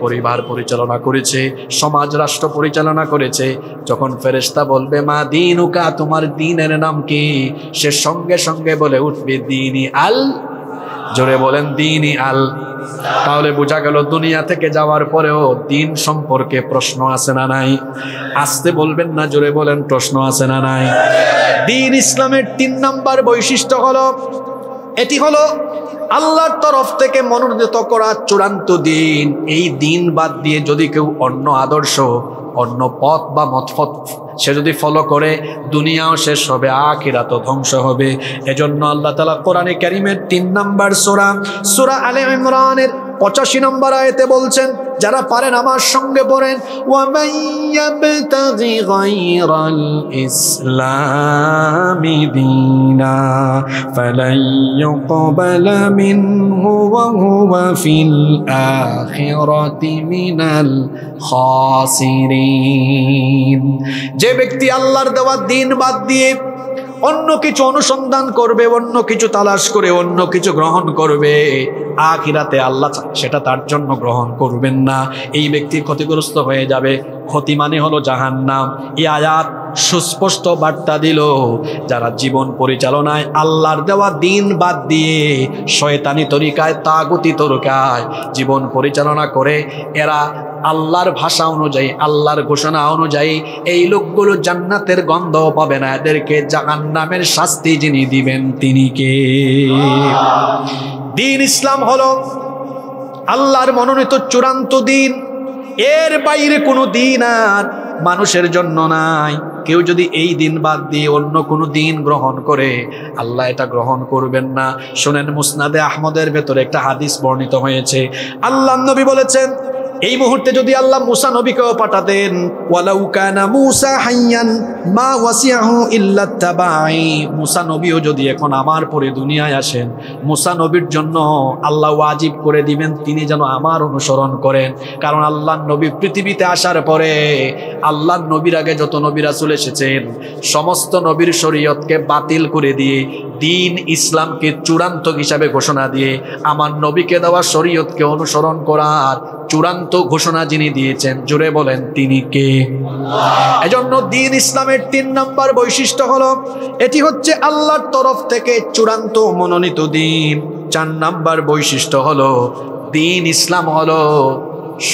পরিবার পরিচালনা করেছে, সমাজ রাষ্ট্র পরিচালনা করেছে, যখন ফেরেশতা বলবে মা দীনুকা, তোমার দ্বীনের নাম কি? সে সঙ্গে সঙ্গে বলে উঠবে দীনি আল, জোরে বলেন, দীনি আল। তাহলে বোঝা গেল দুনিয়া থেকে যাওয়ার পরেও দ্বীন সম্পর্কে প্রশ্ন আছে না নাই? আসতে বলবেন না, জোরে বলেন, প্রশ্ন আছে না নাই? দ্বীন ইসলামের 3 নম্বর বৈশিষ্ট্য হলো, এটি হলো আল্লাহর তরফ থেকে মনোনীত করা চূড়ান্ত দ্বীন। এই দ্বীন বাদ দিয়ে যদি কেউ অন্য আদর্শ, অন্য পথ বা মতপথ সে যদি ফলো করে, দুনিয়াও শেষ হবে, আখিরাতও ধ্বংস হবে। এজন্য আল্লাহ তাআলা কোরআনে কারীমের 3 নম্বর সূরা আলে ইমরানের 85 নম্বর আয়াতে বলছেন, যারা পারেন আমার সঙ্গে পড়েন, ওয়া মাইয়াবতাগি গায়রাল ইসলামি দীনা ফালাই ইউকবালা মিনহু ওয়া হুয়া ফিল আখিরাতি মিনাল খাসিরিন। যে ব্যক্তি আল্লাহর দেওয়া দ্বীন বাদ দিয়ে অন্য কিছু অনুসন্ধান করবে, অন্য কিছু তালাশ করে অন্য কিছু গ্রহণ করবে, আখিরাতে আল্লাহ সেটা তার জন্য গ্রহণ করবেন না। এই ব্যক্তি ক্ষতিগ্রস্ত হয়ে যাবে। ক্ষতি মানে হলো জাহান্নাম। এই আয়াত সুস্পষ্ট বার্তা দিল, যারা জীবন পরিচালনায় আল্লাহর দেওয়া দ্বীন বাদ দিয়ে শয়তানি তরিকায়, তাগুতি তরিকায় জীবন পরিচালনা করে, এরা আল্লাহর ভাষা অনুযায়ী, আল্লাহর ঘোষণা অনুযায়ী এই লোকগুলো জান্নাতের গন্ধ পাবে না, এদেরকে জাহান্নামের শাস্তি যিনি দিবেন তিনি কে? দিন ইসলাম হলো আল্লাহর মনোনীত চূড়ান্ত দিন। এর বাইরে কোনো দিন আর মানুষের জন্য নাই। কেউ যদি এই দিন বাদ দিয়ে অন্য কোনো দিন গ্রহণ করে, আল্লাহ এটা গ্রহণ করবেন না। শোনেন, মুসনাদে আহমদের ভেতরে একটা হাদিস বর্ণিত হয়েছে। আল্লাহ নবী বলেছেন, এই মুহূর্তে যদি আল্লাহ মুসা নবীকেও পাঠাতেন, ওয়ালাউ কানা মুসা হাইয়ান মা ওয়াসিয়াহু ইল্লা তাবাই, মুসা নবীও যদি এখন আমার পরে দুনিয়ায় আসেন, মুসা নবীর জন্য আল্লাহ ওয়াজিব করে দিবেন তিনি যেন আমার অনুসরণ করেন। কারণ আল্লাহ নবী পৃথিবীতে আসার পরে আল্লাহ নবীর আগে যত নবী রাসূল এসেছেন সমস্ত নবীর শরীয়তকে বাতিল করে দিয়ে দিন ইসলামকে চূড়ান্ত হিসাবে ঘোষণা দিয়ে আমার নবীকে দেওয়া শরীয়তকে অনুসরণ করার চূড়ান্ত ঘোষণা যিনি দিয়েছেন, জোরে বলেন তিনি কে? এজন্য দিন ইসলামের 3 নম্বর বৈশিষ্ট্য হলো এটি হচ্ছে আল্লাহর তরফ থেকে চূড়ান্ত মনোনীত দিন। 4 নম্বর বৈশিষ্ট্য হলো দিন ইসলাম হলো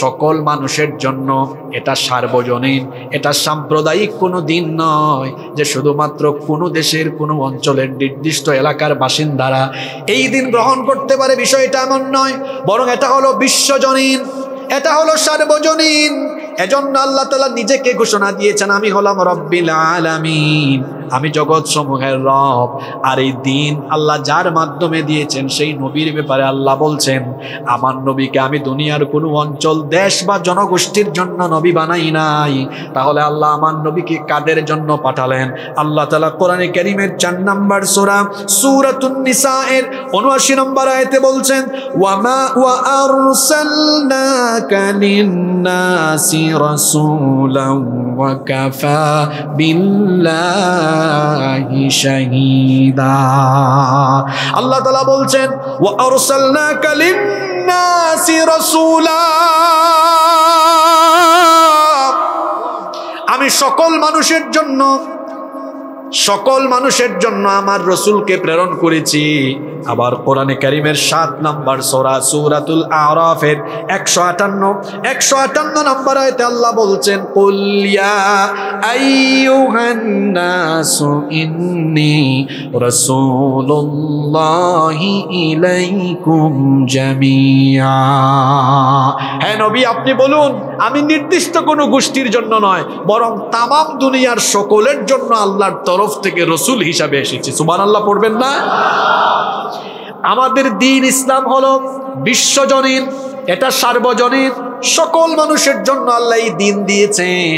সকল মানুষের জন্য, এটা সার্বজনীন, এটা সাম্প্রদায়িক কোনো দিন নয় যে শুধুমাত্র কোনো দেশের কোনো অঞ্চলের নির্দিষ্ট এলাকার বাসিন্দারা এই দিন গ্রহণ করতে পারে, বিষয়টা এমন নয়, বরং এটা হলো বিশ্বজনীন, এটা হলো সার্বজনীন। এজন্য আল্লাহ তাআলা নিজেকে ঘোষণা দিয়েছেন, আমি হলাম রব্বিল আলামিন, আমি জগৎ সমূহের রব। আর এই দিন আল্লাহ যার মাধ্যমে দিয়েছেন সেই নবীর ব্যাপারে আল্লাহ বলছেন, আমার নবীকে আমি দুনিয়ার কোনো অঞ্চল, দেশ বা জনগোষ্ঠীর জন্য নবী বানাই নাই। তাহলে আল্লাহ আমার নবীকে কাদের জন্য পাঠালেন? আল্লাহ তাআলা কোরআনে কারীমের 4 নম্বর সূরা সূরাতুন নিসা এর 79 নম্বর আয়াতে বলছেন, ওয়া আরসালনাকা লিন-নাসি রাসূলান ওয়া কাফা বিল্লাহি শাহীদা। আল্লাহ তাআলা বলছেন, ওয়া আরসালনাকা লিন-নাসি রাসূলা, আমি সকল মানুষের জন্য আমার রসুলকে প্রেরণ করেছি। আবার কোরআনে কারীমের 7 নম্বর সূরা সূরাতুল আরাফের 158 নম্বর আয়াতে আল্লাহ বলছেন, কুল ইয়া আইয়ুহান নাসু ইন্নী রাসূলুল্লাহি ইলাইকুম জামিআ। হে নবী, আপনি বলুন, আমি নির্দিষ্ট কোনো গোষ্ঠীর জন্য নয়, বরং তামাম দুনিয়ার সকলের জন্য আল্লাহর তরফ থেকে রসুল হিসাবে এসেছি। সুবহানাল্লাহ পড়বেন না? আমাদের দিন ইসলাম হলো বিশ্বজনীন, এটা সার্বজনীন, সকল মানুষের জন্য আল্লাহ এই দিন দিয়েছেন,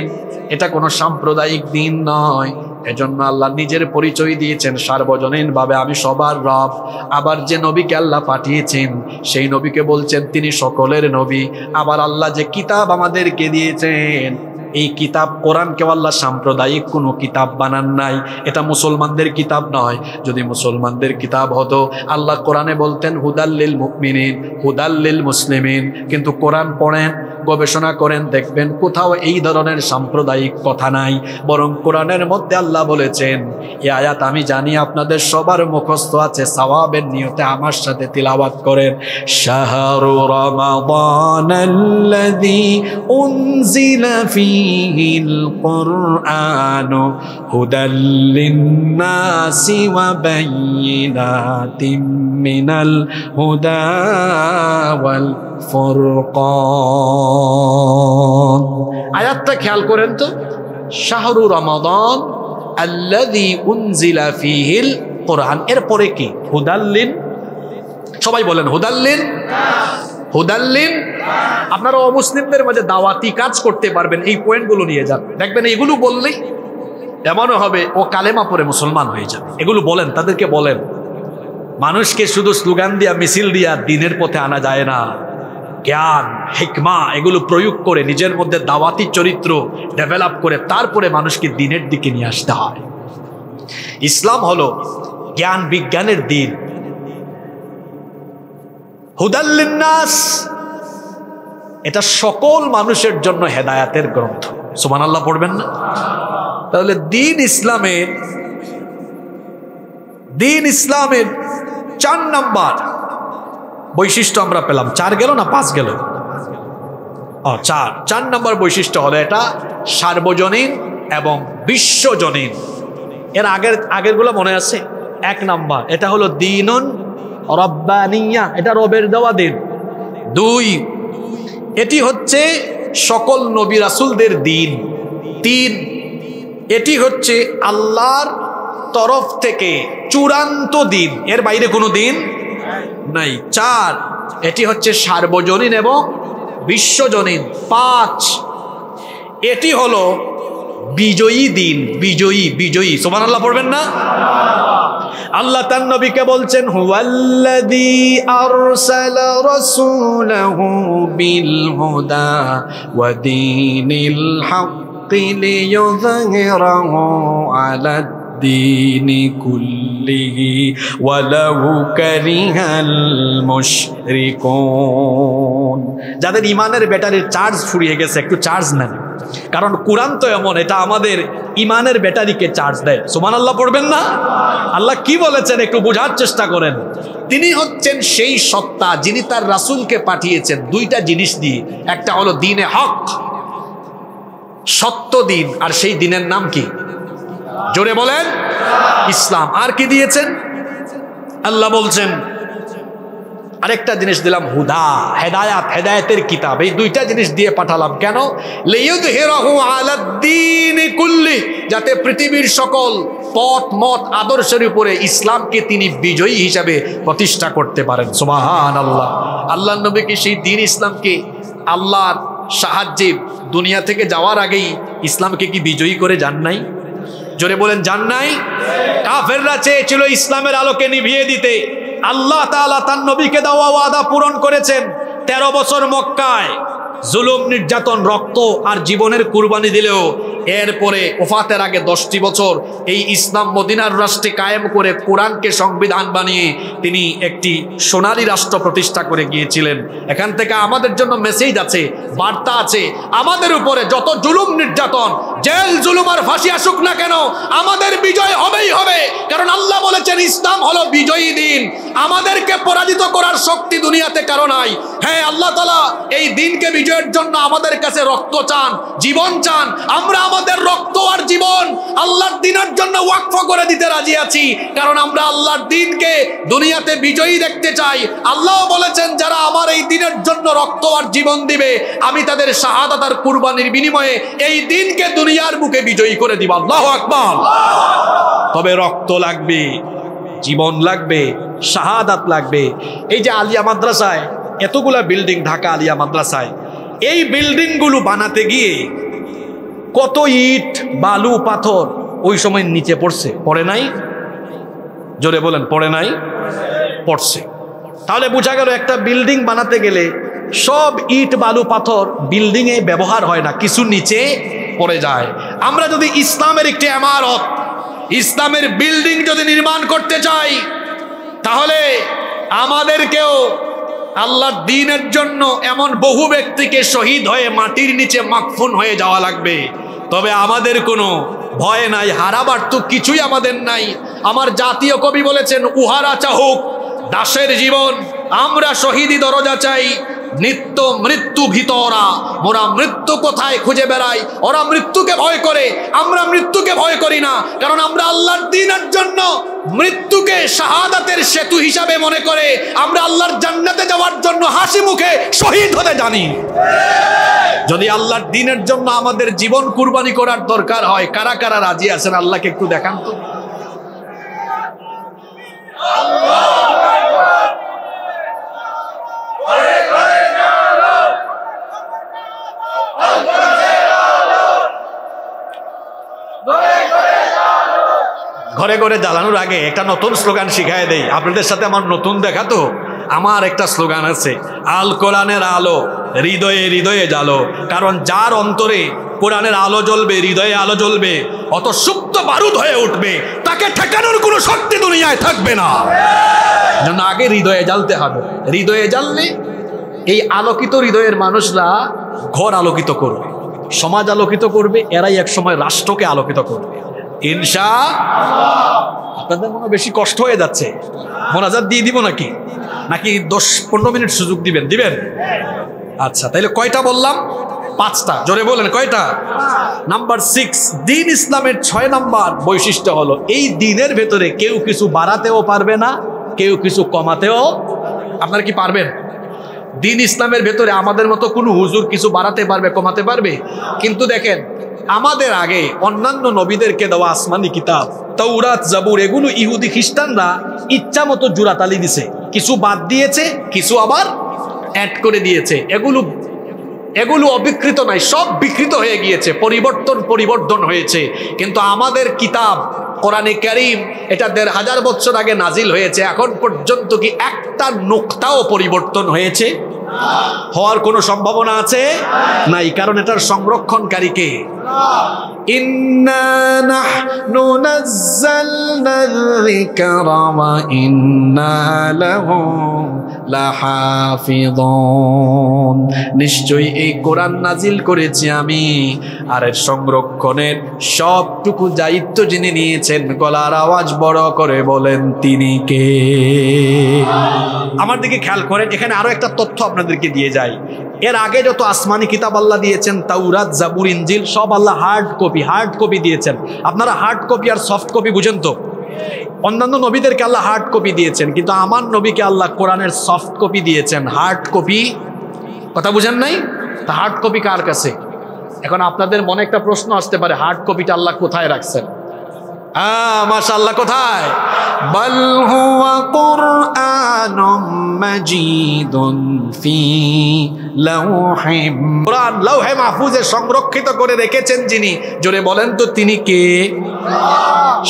এটা কোনো সাম্প্রদায়িক দিন নয়। এজন্য আল্লাহ নিজের পরিচয় দিয়েছেন সার্বজনীন ভাবে, আমি সবার রব। আবার যে নবীকে আল্লাহ পাঠিয়েছেন সেই নবীকে বলছেন তিনি সকলের নবী। আবার আল্লাহ যে কিতাব আমাদেরকে দিয়েছেন, এই কিতাব কোরআনকে আল্লাহ সাম্প্রদায়িক কোনো কিতাব বানান নাই, এটা মুসলমানদের কিতাব নয়। যদি মুসলমানদের কিতাব হতো আল্লাহ কোরআনে বলতেন হুদাল্লিল মুমিনিন, হুদাল্লিল মুসলিমিন। কিন্তু কোরআন পড়েন, গবেষণা করেন, দেখবেন কোথাও এই ধরনের সাম্প্রদায়িক কথা নাই, বরং কোরআনের মধ্যে আল্লাহ বলেছেন, এই আয়াত আমি জানি আপনাদের সবার মুখস্থ আছে, সওয়াবের নিয়তে আমার সাথে তিলাওয়াত করেন, শাহরু রমাদানাল্লাযী উনজিলা ফীহিল কুরআনু হুদাল লিন-নাসি ওয়া বায়িনাতিম মিনাল হুদা ওয়াল ফুরকান। আয়াতটা খেয়াল করেন তো, শাহরু রমাদান আল্লাযী উনজিলা ফীহিল কুরআন, এরপরে কি? হুদাল্লিন, সবাই বলেন হুদাল্লিন, হুদাল্লিন। আপনারা অমুসলিমদের মাঝে দাওয়াতি কাজ করতে পারবেন, এই পয়েন্টগুলো নিয়ে যান, দেখবেন এগুলো বললেই এমনও হবে ও কালেমা পড়ে মুসলমান হয়ে যাবে। এগুলো বলেন, তাদেরকে বলেন, মানুষকে শুধু স্লোগান দিয়া মিছিল দিয়া দিনের পথে আনা যায় না। জ্ঞান, হিকমা এগুলো প্রয়োগ করে নিজের মধ্যে দাওয়াতি চরিত্র ডেভেলপ করে তারপরে মানুষকে দিনের দিকে নিয়ে আসতে হয়। ইসলাম হলো জ্ঞান বিজ্ঞানের দিন। হুদাল লিন-নাস, এটা সকল মানুষের জন্য হেদায়াতের গ্রন্থ। সুবহানাল্লাহ পড়বেন না? তাহলে দিন ইসলামের 4 নম্বর বৈশিষ্ট্য আমরা পেলাম। 4 গেল না 5 গেল? 4 নম্বর বৈশিষ্ট্য হলো এটা সার্বজনীন এবং বিশ্বজনীন। এর আগেরগুলো মনে আছে? 1 নম্বর এটা হলো দ্বীনুন রব্বানিয়া, এটা রবের দেওয়া দিন। 2, এটি হচ্ছে সকল নবী রাসূলদের দিন। 3, এটি হচ্ছে আল্লাহর তরফ থেকে চূড়ান্ত দিন, এর বাইরে কোনো দিন নাই। 4, এটি হচ্ছে সার্বজনীন এবং বিশ্বজনীন। 5, এটি হলো বিজয়ী দিন, বিজয়ী। সুবহানাল্লাহ পড়বেন না? আল্লাহ তার নবীকে বলছেন, হুয়াল্লাযী আরসালা রাসূলাহু বিল হুদা ওয়া দীনিল হাক্কি লিইয়ুযহিরাহু আলাদ দীনি কুল্লিহি ওয়ালাউ কারিহাল মুশরিকুন। যাদের ইমানের ব্যাটারির চার্জ ফুরিয়ে গেছে, একটু চার্জ নেন, কারণ কুরআন তো এমন, এটা আমাদের ইমানের ব্যাটারিকে চার্জ দেয়। সুবহানাল্লাহ পড়বেন না? আল্লাহ কি বলেছেন একটু বোঝার চেষ্টা করেন। তিনি হচ্ছেন সেই সত্তা যিনি তার রাসূলকে পাঠিয়েছেন 2টা জিনিস দিয়ে। একটা হলো দ্বীনে হক, সত্য দিন, আর সেই দিনের নাম কি? জোরে বলেন, ইসলাম। আর কি দিয়েছেন? আল্লাহ বলছেন আরেকটা জিনিস দিলাম, হুদা, হেদায়াত, হেদায়েতের কিতাব। এই 2টা জিনিস দিয়ে পাঠালাম। কেন? লিইয়ুযহিরাহু আলাদ-দীনি কুল্লি, যাতে পৃথিবীর সকল পথ মত আদর্শের উপরে ইসলামকে তিনি বিজয়ী হিসাবে প্রতিষ্ঠা করতে পারেন। সুবহানাল্লাহ। আল্লাহর নবী কি সেই দ্বীন ইসলামকে আল্লাহর সাহায্যে দুনিয়া থেকে যাওয়ার আগেই ইসলামকে কি বিজয়ী করে যান নাই? জোরে বলেন, যান নাই? কাফেররা চেয়েছিল ইসলামের আলোকে নিভিয়ে দিতে। আল্লাহ তাআলা তার নবীকে দেওয়া ওয়াদা পূরণ করেছেন। 13 বছর মক্কায় জুলুম, নির্যাতন, রক্ত আর জীবনের কুরবানি দিলেও এরপরে ওফাতের আগে 10টি বছর এই ইসলাম মদিনার রাষ্ট্রে কায়েম করে কোরআনকে সংবিধান বানিয়ে তিনি একটি সোনালী রাষ্ট্র প্রতিষ্ঠা করে গিয়েছিলেন। এখান থেকে আমাদের জন্য মেসেজ আছে, বার্তা আছে। আমাদের উপরে যত জুলুম, নির্যাতন, জেল, জুলুম আর ফাঁসি আসুক না কেন, আমাদের বিজয় হবেই হবে। কারণ আল্লাহ বলেছেন ইসলাম হলো বিজয়ী দিন। আমাদেরকে পরাজিত করার শক্তি দুনিয়াতে কারো নাই। হ্যাঁ, আল্লাহ তাআলা এই দিনকে বিজয়ের জন্য আমাদের কাছে রক্ত চান, জীবন চান। আমরা আমাদের রক্ত আর জীবন আল্লাহর দ্বীনের জন্য ওয়াকফ করে দিতে রাজি আছি, কারণ আমরা আল্লাহর দ্বীনকে দুনিয়াতে বিজয়ী দেখতে চাই। আল্লাহ বলেছেন যারা আমার এই দ্বীনের জন্য রক্ত আর জীবন দিবে, আমি তাদের শাহাদাত আর কুরবানির বিনিময়ে এই দ্বীনকে দুনিয়ার বুকে বিজয়ী করে দিব। আল্লাহু আকবার। তবে রক্ত লাগবে, জীবন লাগবে, শাহাদাত লাগবে। এই যে আলিয়া মাদ্রাসায় এতগুলা বিল্ডিং, ঢাকা আলিয়া মাদ্রাসায়, এই বিল্ডিংগুলো বানাতে গিয়ে কত ইট, বালু, পাথর ওই সময় নিচে পড়ছে, পড়ে নাই? জোরে বলেন, পড়ে নাই? পড়ছে। তাহলে বোঝা গেল একটা বিল্ডিং বানাতে গেলে সব ইট, বালু, পাথর বিল্ডিংয়ে ব্যবহার হয় না, কিছু নিচে পড়ে যায়। আমরা যদি ইসলামের একটি ইমারত, ইসলামের বিল্ডিং যদি নির্মাণ করতে চাই, তাহলে আমাদেরকেও আল্লাহর দ্বীনের জন্য এমন বহু ব্যক্তিকে শহীদ হয়ে মাটির নিচে মাকফুন হয়ে যাওয়া লাগবে। তবে আমাদের কোনো ভয় নাই, হারাবার তো কিছুই আমাদের নাই। আমার জাতীয় কবি বলেছেন, উহারা চাহুক দাসের জীবন, আমরা শহীদি দরজা চাই। নিত্য মৃত্যু ভিতরা, মোরা মৃত্যু কোথায় খুঁজে বেড়াই। ওরা মৃত্যুকে ভয় করে, আমরা মৃত্যুকে ভয় করি না, কারণ আমরা আল্লাহর দ্বীনের জন্য মৃত্যুকে শাহাদাতের সেতু হিসাবে মনে করে আমরা আল্লাহর জান্নাতে যাওয়ার জন্য হাসি মুখে শহীদ হতে জানি। যদি আল্লাহর দ্বীনের জন্য আমাদের জীবন কুরবানি করার দরকার হয়, কারা কারা রাজি আছেন আল্লাহকে একটু দেখান তো। ঘরে ঘরে জ্বালানোর আগে একটা নতুন স্লোগান শিখায় দেই আপনাদের সাথে। আমার নতুন দেখা তো, আমার একটা স্লোগান আছে, আল কোরআনের আলো হৃদয়ে হৃদয়ে জ্বালো। কারণ যার অন্তরে কোরআনের আলো জ্বলবে, হৃদয়ে আলো জ্বলবে, অত সুপ্ত বারুদ হয়ে উঠবে, তাকে ঠেকানোর কোনো শক্তি দুনিয়ায় থাকবে না। জন্য আগে হৃদয়ে জ্বালতে হবে। হৃদয়ে জ্বাললে এই আলোকিত হৃদয়ের মানুষরা ঘর আলোকিত করবে, সমাজ আলোকিত করবে, এরাই এক সময় রাষ্ট্রকে আলোকিত করবে ইনশাআল্লাহ। আপনাদের মনে বেশি কষ্ট হয়ে যাচ্ছে, মোনাজাত দিয়ে দিব নাকি 10-15 মিনিট সুযোগ দিবেন? আচ্ছা, তাইলে কয়টা বললাম? 5টা। জোরে বলেন কয়টা? নাম্বার 6, দ্বীন ইসলামের 6 নাম্বার বৈশিষ্ট্য হলো এই দ্বীনের ভেতরে কেউ কিছু বাড়াতেও পারবে না, কেউ কিছু কমাতেও আপনারা কি পারবেন? দিন ইসলামের ভেতরে আমাদের মতো কোনো হুজুর কিছু বাড়াতে পারবে, কমাতে পারবে? কিন্তু দেখেন, আমাদের আগে অন্যান্য নবীদেরকে দেওয়া আসমানি কিতাব তাওরাত জাবুর এগুলো ইহুদি খ্রিস্টানরা ইচ্ছা মতো জোড়াতালি দিছে, কিছু বাদ দিয়েছে, কিছু আবার অ্যাড করে দিয়েছে। এগুলো অবিকৃত নাই, সব বিকৃত হয়ে গিয়েছে, পরিবর্তন হয়েছে। কিন্তু আমাদের কিতাব কোরআনে কারীম এটা ১৫০০ বছর আগে নাজিল হয়েছে, এখন পর্যন্ত কি একটা নুকতাও পরিবর্তন হয়েছে? হওয়ার কোনো সম্ভাবনা আছে? নাই, কারণ এটার সংরক্ষণকারী কে? ইন্না নাহনু নাযালনা যিকরা ওয়া ইন্না লাহু লাহাফিযুন। নিশ্চয়ই এই কোরআন নাজিল করেছি আমি, আর এর সংরক্ষণের সবটুকু দায়িত্ব যিনি নিয়েছেন, গলার আওয়াজ বড় করে বলেন তিনি কে? আমার দিকে খেয়াল করেন, এখানে আরো একটা তথ্য আপনাদেরকে দিয়ে যাই। এর আগে যত আসমানি কিতাব আল্লাহ দিয়েছেন, তাওরাত জাবুর ইনজিল, সব আল্লাহ হার্ড কপি দিয়েছেন। আপনারা হার্ড কপি আর সফট কপি বুঝেন তো? অন্যান্য নবীদেরকে আল্লাহ হার্ড কপি দিয়েছেন, কিন্তু আমার নবীকে আল্লাহ কোরআনের সফট কপি দিয়েছেন। হার্ড কপি কথা বুঝেন নাই? তা হার্ড কপি কার কাছে? এখন আপনাদের মনে একটা প্রশ্ন আসতে পারে, হার্ড কপিটা আল্লাহ কোথায় রাখছেন? মাশাআল্লাহ, কোথায়? বাল হুয়া কুরআনুম মাজিদুন ফি লাওহিম, কুরআন লাওহে মাহফুজে সংরক্ষিত করে রেখেছেন যিনি, জোরে বলেন তো তিনি কে?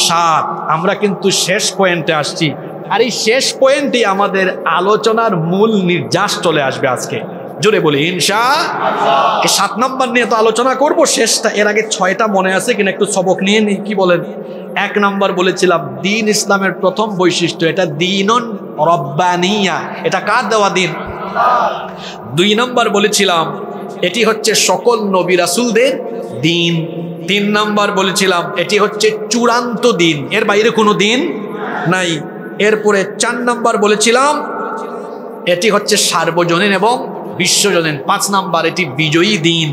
সাত। আমরা কিন্তু শেষ পয়েন্টে আসছি, আর এই শেষ পয়েন্টই আমাদের আলোচনার মূল নির্যাস চলে আসবে আজকে। জোরে বলি ইনশাআল্লাহ। 7 নাম্বার নিয়ে তো আলোচনা করব, শেষটা। এর আগে 6টা মনে আছে কিনা একটু সবক নিয়ে নিই, কি বলেন? 1 নাম্বার বলেছিলাম দিন ইসলামের প্রথম বৈশিষ্ট্য, এটা দীনুন রব্বানিয়া, এটা কার দেওয়া দিন? 2 নাম্বার বলেছিলাম এটি হচ্ছে সকল নবী রাসূলদের দিন। 3 নাম্বার বলেছিলাম এটি হচ্ছে চূড়ান্ত দিন, এর বাইরে কোনো দিন নাই। এরপরে 4 নাম্বার বলেছিলাম এটি হচ্ছে সার্বজনীন এবং বিশ্বজনীন। 5 নাম্বার এটি বিজয়ী দিন।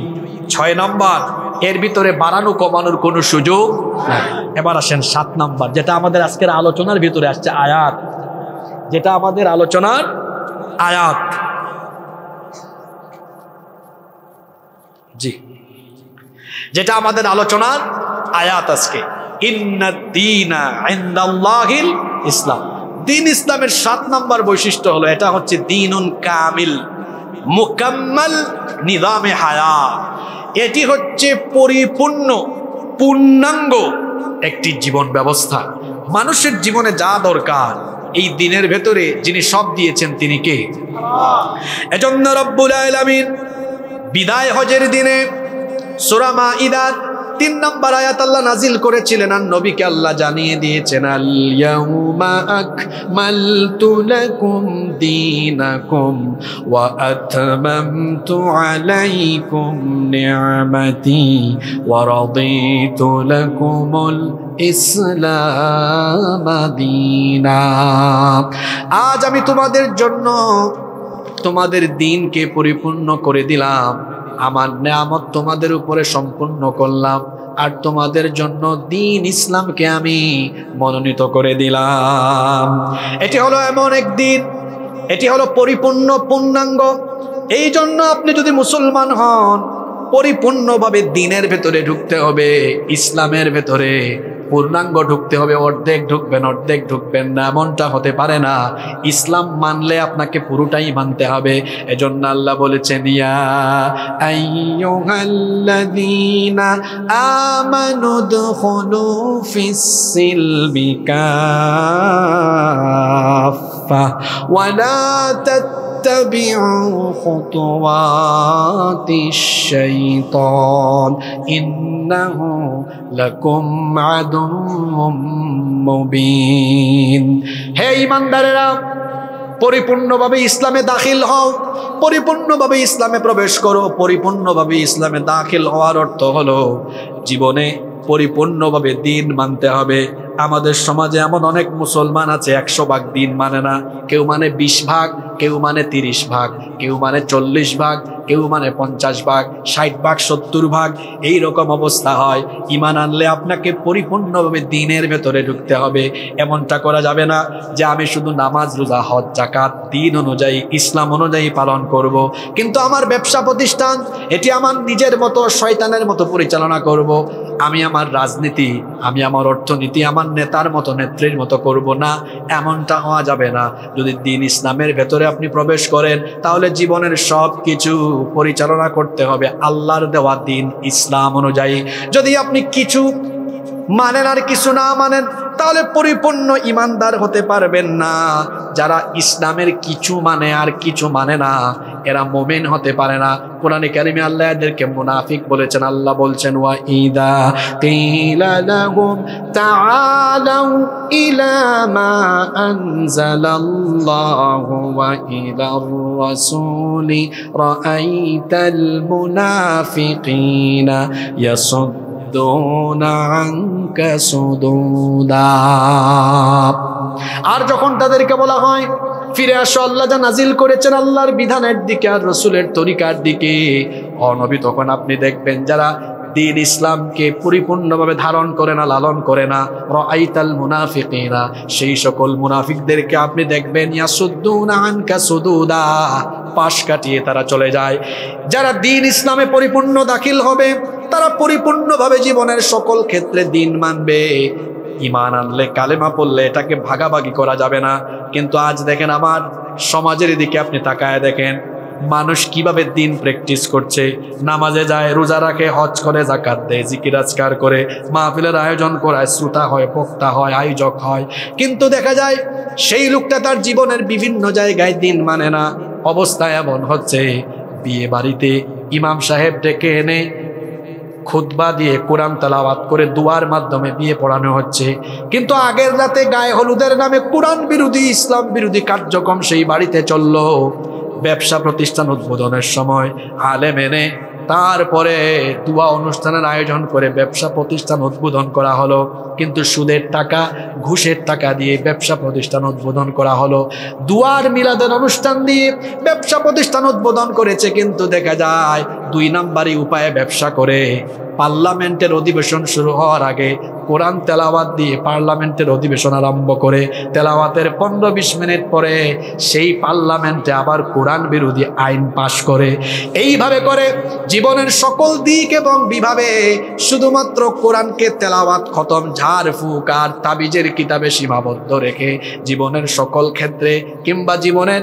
6 নাম্বার এর ভিতরে বাড়ানো কমানোর কোনো সুযোগ নাই। এবার আসেন 7 নাম্বার, যেটা আমাদের আজকের আলোচনার ভিতরে আসছে, আয়াত। যেটা আমাদের আলোচনার আয়াত, জি, যেটা আমাদের আলোচনার আয়াত আজকে। ইন্নাদ-দীনা ইনদাল্লাহিল ইসলাম। দিন ইসলামের 7 নাম্বার বৈশিষ্ট্য হলো এটা হচ্ছে দীনুন কামিল মুকাম্মাল নিজামে হায়াত। এটি হচ্ছে পরিপূর্ণ পূর্ণাঙ্গ একটি জীবন ব্যবস্থা। মানুষের জীবনে যা দরকার এই দিনের ভেতরে যিনি সব দিয়েছেন তিনি কে? এজন্য রব্বুল আলামিন বিদায় হজের দিনে সূরা মাইদার 3 নম্বর আয়াত আল্লাহ নাজিল করেছিলেন, আর নবীকে আল্লাহ জানিয়ে দিয়েছেন, আল ইয়াউমা আকমালতু লাকুম দীনাকুম ওয়া আতমামতু আলাইকুম নি'মাতি ওয়া রাদিতু লাকুমুল ইসলাম দীনা। আজ আমি তোমাদের জন্য তোমাদের দ্বীনকে পরিপূর্ণ করে দিলাম, আমার নেয়ামত তোমাদের উপরে সম্পূর্ণ করলাম, আর তোমাদের জন্য দ্বীন ইসলামকে আমি মনোনীত করে দিলাম। এটি হলো এমন এক দিন, এটি হলো পরিপূর্ণ পূর্ণাঙ্গ। এই জন্য আপনি যদি মুসলমান হন, পরিপূর্ণভাবে দ্বীনের ভেতরে ঢুকতে হবে, ইসলামের ভেতরে পূর্ণাঙ্গ ঢুকতে হবে। অর্ধেক ঢুকবেন না, এমনটা হতে পারে না। ইসলাম মানলে আপনাকে পুরোটাই মানতে হবে। এজন্য আল্লাহ বলেছেন, ইয়া আইয়ুহাল্লাযীনা আমানু দুখুলু ফিস-সিলমি কাফা ওয়া লা তাত্তাবিউ খুতুওয়াতিশ শাইতান ইন্নাহু লাকুম আদুউম মুবিন। হে ঈমানদারেরা, পরিপূর্ণভাবে ইসলামে দাখিল হও, পরিপূর্ণভাবে ইসলামে প্রবেশ করো। পরিপূর্ণভাবে ইসলামে দাখিল হওয়ার অর্থ হলো জীবনে পরিপূর্ণভাবে দ্বীন মানতে হবে, আমাদের সমাজে এমন অনেক মুসলমান আছে 100 ভাগ দিন মানে না, কেউ মানে 20 ভাগ, কেউ মানে 30 ভাগ, কেউ মানে 40 ভাগ, কেউ মানে 50 ভাগ, 60 ভাগ, 70 ভাগ, এই রকম অবস্থা হয়। ঈমান আনলে আপনাকে পরিপূর্ণভাবে দ্বীনের ভেতরে ঢুকতে হবে। এমনটা করা যাবে না যে আমি শুধু নামাজ, রোজা, হজ, যাকাত দ্বীন অনুযায়ী, ইসলাম অনুযায়ী পালন করব, কিন্তু আমার ব্যবসা প্রতিষ্ঠান এটি আমার নিজের মতো শয়তানের মতো পরিচালনা করব। আমি আমার রাজনীতি, আমি আমার অর্থনীতি আমার নেতার মতো, নেত্রীর মতো করব না, এমনটা হওয়া যাবে না। যদি দ্বীন ইসলামের ভেতরে আপনি প্রবেশ করেন, তাহলে জীবনের সব কিছু পরিচালনা করতে হবে আল্লাহর দেওয়া দ্বীন ইসলাম অনুযায়ী। যদি আপনি কিছু মানেন আর কিছু না মানেন, তাহলে পরিপূর্ণ ইমানদার হতে পারবেন না। যারা ইসলামের কিছু মানে আর কিছু মানে না, এরা মুমিন হতে পারে না। কোরআনে কারিমে আল্লাহ এদেরকে মুনাফিক বলেছেন। আল্লাহ বলছেন, ওয়া ইদা কিলা লাহুম তাআলাউ ইলা মা আনজালাল্লাহু ওয়া ইলার রাসূলি রাআইতাল মুনাফিকিনা ইয়াসুদ্দুনা আনকা সুদুদা। আর যখন তাদেরকে বলা হয় ফিরে আসো আল্লাহ যা নাজিল করেছেন আল্লাহর বিধানের দিকে আর রাসূলের তরিকার দিকে, নবী তখন আপনি দেখবেন যারা দ্বীন ইসলামকে পরিপূর্ণভাবে ধারণ করে না, লালন করে না, রাআইতাল মুনাফিকিনা, সেই সকল মুনাফিকদেরকে আপনি দেখবেন ইয়াসুদ্দুনা আনকা সুদুদা, পাশ কাটিয়ে তারা চলে যায়। যারা দ্বীন ইসলামে পরিপূর্ণ দাখিল হবে, তারা পরিপূর্ণভাবে জীবনের সকল ক্ষেত্রে দ্বীন মানবে। ঈমান আনলে, কালেমা পড়লে এটাকে ভাগাভাগি করা যাবে না। কিন্তু আজ দেখেন আমার সমাজের দিকে আপনি তাকায় দেখেন, মানুষ কিভাবে দ্বীন প্র্যাকটিস করছে। নামাজে যায়, রোজা রাখে, হজ করে, যাকাত দেয়, জিকির আজকার করে, মাহফিলের আয়োজন করায়, শ্রোতা হয়, বক্তা হয়, আয়োজক হয়, কিন্তু দেখা যায় সেই লোকটা তার জীবনের বিভিন্ন জায়গায় দ্বীন মানে না। অবস্থা এমন হচ্ছে, বিয়ে বাড়িতে ইমাম সাহেব ডেকে এনে খুতবা দিয়ে কোরআন তেলাওয়াত করে দুয়ার মাধ্যমে বিয়ে পড়ানো হচ্ছে, কিন্তু আগের রাতে গায়ে হলুদের নামে কোরআন বিরোধী, ইসলাম বিরোধী কার্যক্রম সেই বাড়িতে চলল। ব্যবসা প্রতিষ্ঠান উদ্বোধনের সময় আলেম এনে তারপরে দুয়া অনুষ্ঠানের আয়োজন করে ব্যবসা প্রতিষ্ঠান উদ্বোধন করা হলো, কিন্তু সুদের টাকা, ঘুষের টাকা দিয়ে ব্যবসা প্রতিষ্ঠান উদ্বোধন করা হলো। দুয়ার মিলাদের অনুষ্ঠান দিয়ে ব্যবসা প্রতিষ্ঠান উদ্বোধন করেছে, কিন্তু দেখা যায় 2 নাম্বারি উপায়ে ব্যবসা করে। পার্লামেন্টের অধিবেশন শুরু হওয়ার আগে কোরআন তেলাওয়াত দিয়ে পার্লামেন্টের অধিবেশন আরম্ভ করে, তেলাওয়াতের 15-20 মিনিট পরে সেই পার্লামেন্টে আবার কোরআন বিরোধী আইন পাশ করে। এইভাবে করে জীবনের সকল দিক এবং বিভাবে শুধুমাত্র কোরআনকে তেলাওয়াত, খতম, ঝাড় ফুঁক আর তাবিজের কিতাবে সীমাবদ্ধ রেখে জীবনের সকল ক্ষেত্রে কিংবা জীবনের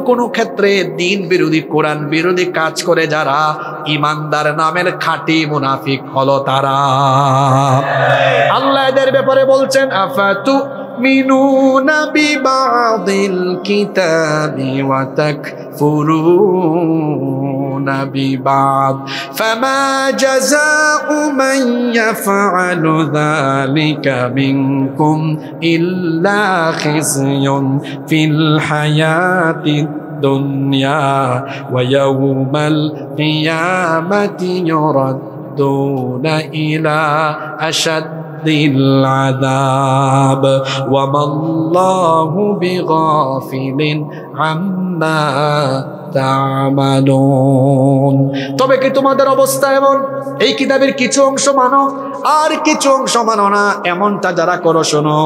কোনো ক্ষেত্রে দ্বীন বিরোধী, কোরআন বিরোধী কাজ করে যারা, ইমানদার নামের খাঁটি মুনাফিক হলো তারা। আল্লাহ এদের ব্যাপারে বলছেন, আফাতুমিনুনা বিবাদিল কিতাবি ওয়া তাকফুরুনা বিবাদ ফামা জাযাউ মান ইয়াফআলু যালিকা মিনকুম ইল্লা খিzyun ফিল হায়াতিদ দুনিয়া ওয়া ইয়াউমাল কিয়ামাতি ইউরাদ্দুনা ইলা আশাদ্দিল আযাব ওয়া মাল্লাহু বিগাফিলিন আম্মা তা'মালুন। তবে কি তোমাদের অবস্থা এমন, এই কিতাবের কিছু অংশ মানো আর কিছু অংশ মানো না, এমনটা যারা করো শোনো,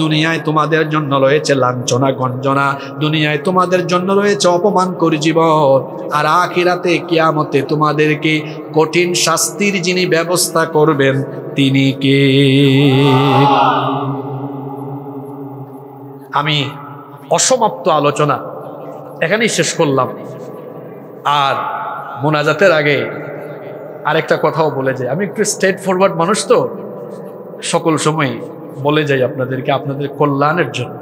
দুনিয়ায় তোমাদের জন্য রয়েছে লাঞ্ছনা, গঞ্জনা, দুনিয়ায় তোমাদের জন্য রয়েছে অপমানকর জীবন, আর আখিরাতে কিয়ামতে তোমাদেরকে কঠিন শাস্তির যিনি ব্যবস্থা করবেন তিনি কে? আমি অসমাপ্ত আলোচনা এখানেই শেষ করলাম। আর মোনাজাতের আগে আরেকটা কথাও বলে যাই, আমি একটু স্ট্রেট ফরওয়ার্ড মানুষ তো, সকল সময় বলে যাই আপনাদেরকে, আপনাদের কল্যাণের জন্য।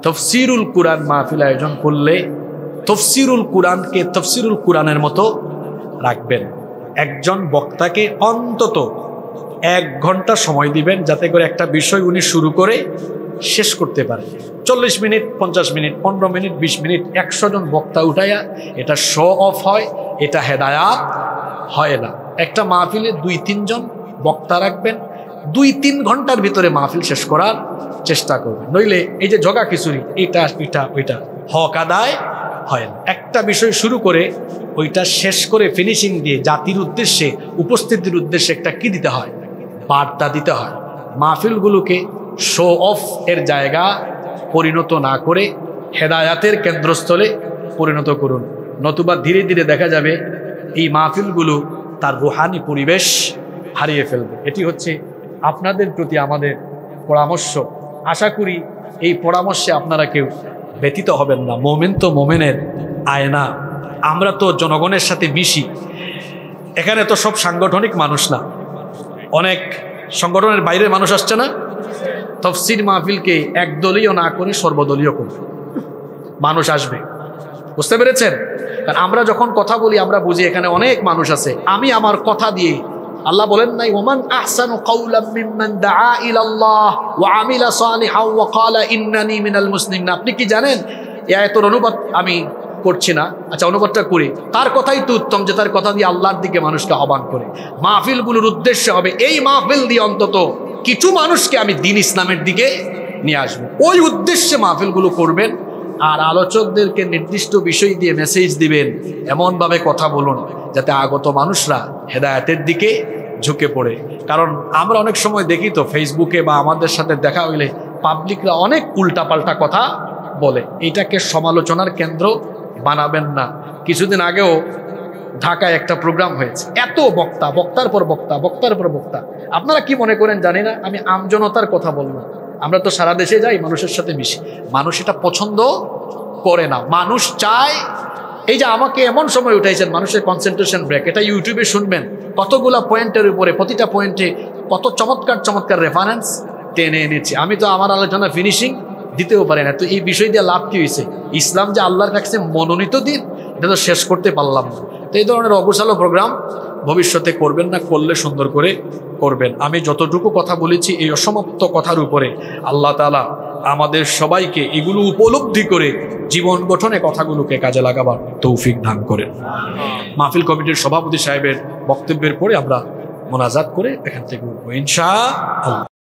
তফসিরুল কুরআন মাহফিল আয়োজন করলে তফসিরুল কুরআনকে তফসিরুল কুরআনের মতো রাখবেন। একজন বক্তাকে অন্তত 1 ঘন্টা সময় দিবেন, যাতে করে একটা বিষয় উনি শুরু করে শেষ করতে পারে। 40 মিনিট, 50 মিনিট, 15 মিনিট, 20 মিনিট, 100 জন বক্তা উঠাইয়া এটা শো অফ হয়, এটা হেদায়াত হয় না। একটা মাহফিলে 2-3 জন বক্তা রাখবেন, 2-3 ঘন্টার ভিতরে মাহফিল শেষ করার চেষ্টা করবেন, নইলে এই যে জগা খিচুড়ি এটা এটা ওইটা হক আদায় হয় না। একটা বিষয় শুরু করে ওইটা শেষ করে ফিনিশিং দিয়ে জাতির উদ্দেশ্যে, উপস্থিতির উদ্দেশ্যে একটা কি দিতে হয়, বার্তা দিতে হয়। মাহফিলগুলোকে শো অফ এর জায়গা পরিণত না করে হেদায়াতের কেন্দ্রস্থলে পরিণত করুন, নতুবা ধীরে ধীরে দেখা যাবে এই মাহফিলগুলো তার রুহানি পরিবেশ হারিয়ে ফেলবে। এটি হচ্ছে আপনাদের প্রতি আমাদের পরামর্শ। আশা করি এই পরামর্শে আপনারা কেউ ব্যতীত হবেন না। মোমেন তো মোমেনের আয়না। আমরা তো জনগণের সাথে মিশি, এখানে তো সব সাংগঠনিক মানুষ না, অনেক সংগঠনের বাইরের মানুষ আসছে না। তাফসীর মাহফিলকে একদলীয় না করে সর্বদলীয় করবে, মানুষ আসবে, বুঝতে পেরেছেন? কারণ আমরা যখন কথা বলি আমরা বুঝি এখানে অনেক মানুষ আছে। আমি আমার কথা দিয়ে, আল্লাহ বলেন নাই ওমান আহসানু কাওলাম মিম্মান দাআ ইলাল্লাহ ওয়া আমিলা সালিহান ওয়া ক্বালা ইন্নানি মিনাল মুসলিমিন। আপনি কি জানেন এই আয়াতের অনুবাদ আমি করছি না, আচ্ছা অনুবাদটা করি। তার কথাই তো উত্তম যে তার কথা দিয়ে আল্লাহর দিকে মানুষকে আহ্বান করে। মাহফিলগুলোর উদ্দেশ্য হবে এই মাহফিল দিয়ে অন্তত কিছু মানুষকে আমি দ্বীন ইসলামের দিকে নিয়ে আসবো, ওই উদ্দেশ্যে মাহফিলগুলো করবেন। আর আলোচকদেরকে নির্দিষ্ট বিষয় দিয়ে মেসেজ দিবেন, এমনভাবে কথা বলুন যাতে আগত মানুষরা হেদায়েতের দিকে ঝুঁকে পড়ে। কারণ আমরা অনেক সময় দেখি তো ফেসবুকে বা আমাদের সাথে দেখা হইলে পাবলিকরা অনেক উল্টাপাল্টা কথা বলে, এটাকে সমালোচনার কেন্দ্র বানাবেন না। কিছুদিন আগেও ঢাকায় একটা প্রোগ্রাম হয়েছে, এত বক্তা, বক্তার পর বক্তা, বক্তার পর বক্তা। আপনারা কি মনে করেন জানি না, আমি আমজনতার কথা বলবো। আমরা তো সারা দেশে যাই, মানুষের সাথে মিশি, মানুষ এটা পছন্দ করে না। মানুষ চায়, এই যে আমাকে এমন সময় উঠাইছেন, মানুষের কনসেন্ট্রেশন ব্রেক, এটা ইউটিউবে শুনবেন, কতগুলা পয়েন্টের উপরে প্রতিটা পয়েন্টে কত চমৎকার চমৎকার রেফারেন্স টেনে এনেছি। আমি তো আমার আলোচনা ফিনিশিং দিতেও পারি না, তো এই বিষয় দিয়ে লাভ কি হয়েছে? ইসলাম যে আল্লাহর কাছে মনোনীত দিন, এটা তো শেষ করতে পারলাম না। তো এই ধরনের অগোছালো প্রোগ্রাম ভবিষ্যতে করবেন না, করলে সুন্দর করে করবেন। আমি যতটুকু কথা বলেছি এই অসমাপ্ত কথার উপরে আল্লাহ তাআলা আমাদের সবাইকে এগুলো উপলব্ধি করে জীবন গঠনে কথাগুলোকে কাজে লাগাবার তৌফিক দান করেন। মাহফিল কমিটির সভাপতি সাহেবের বক্তব্যের পরে আমরা মোনাজাত করে এখান থেকে ইনশাআল্লাহ।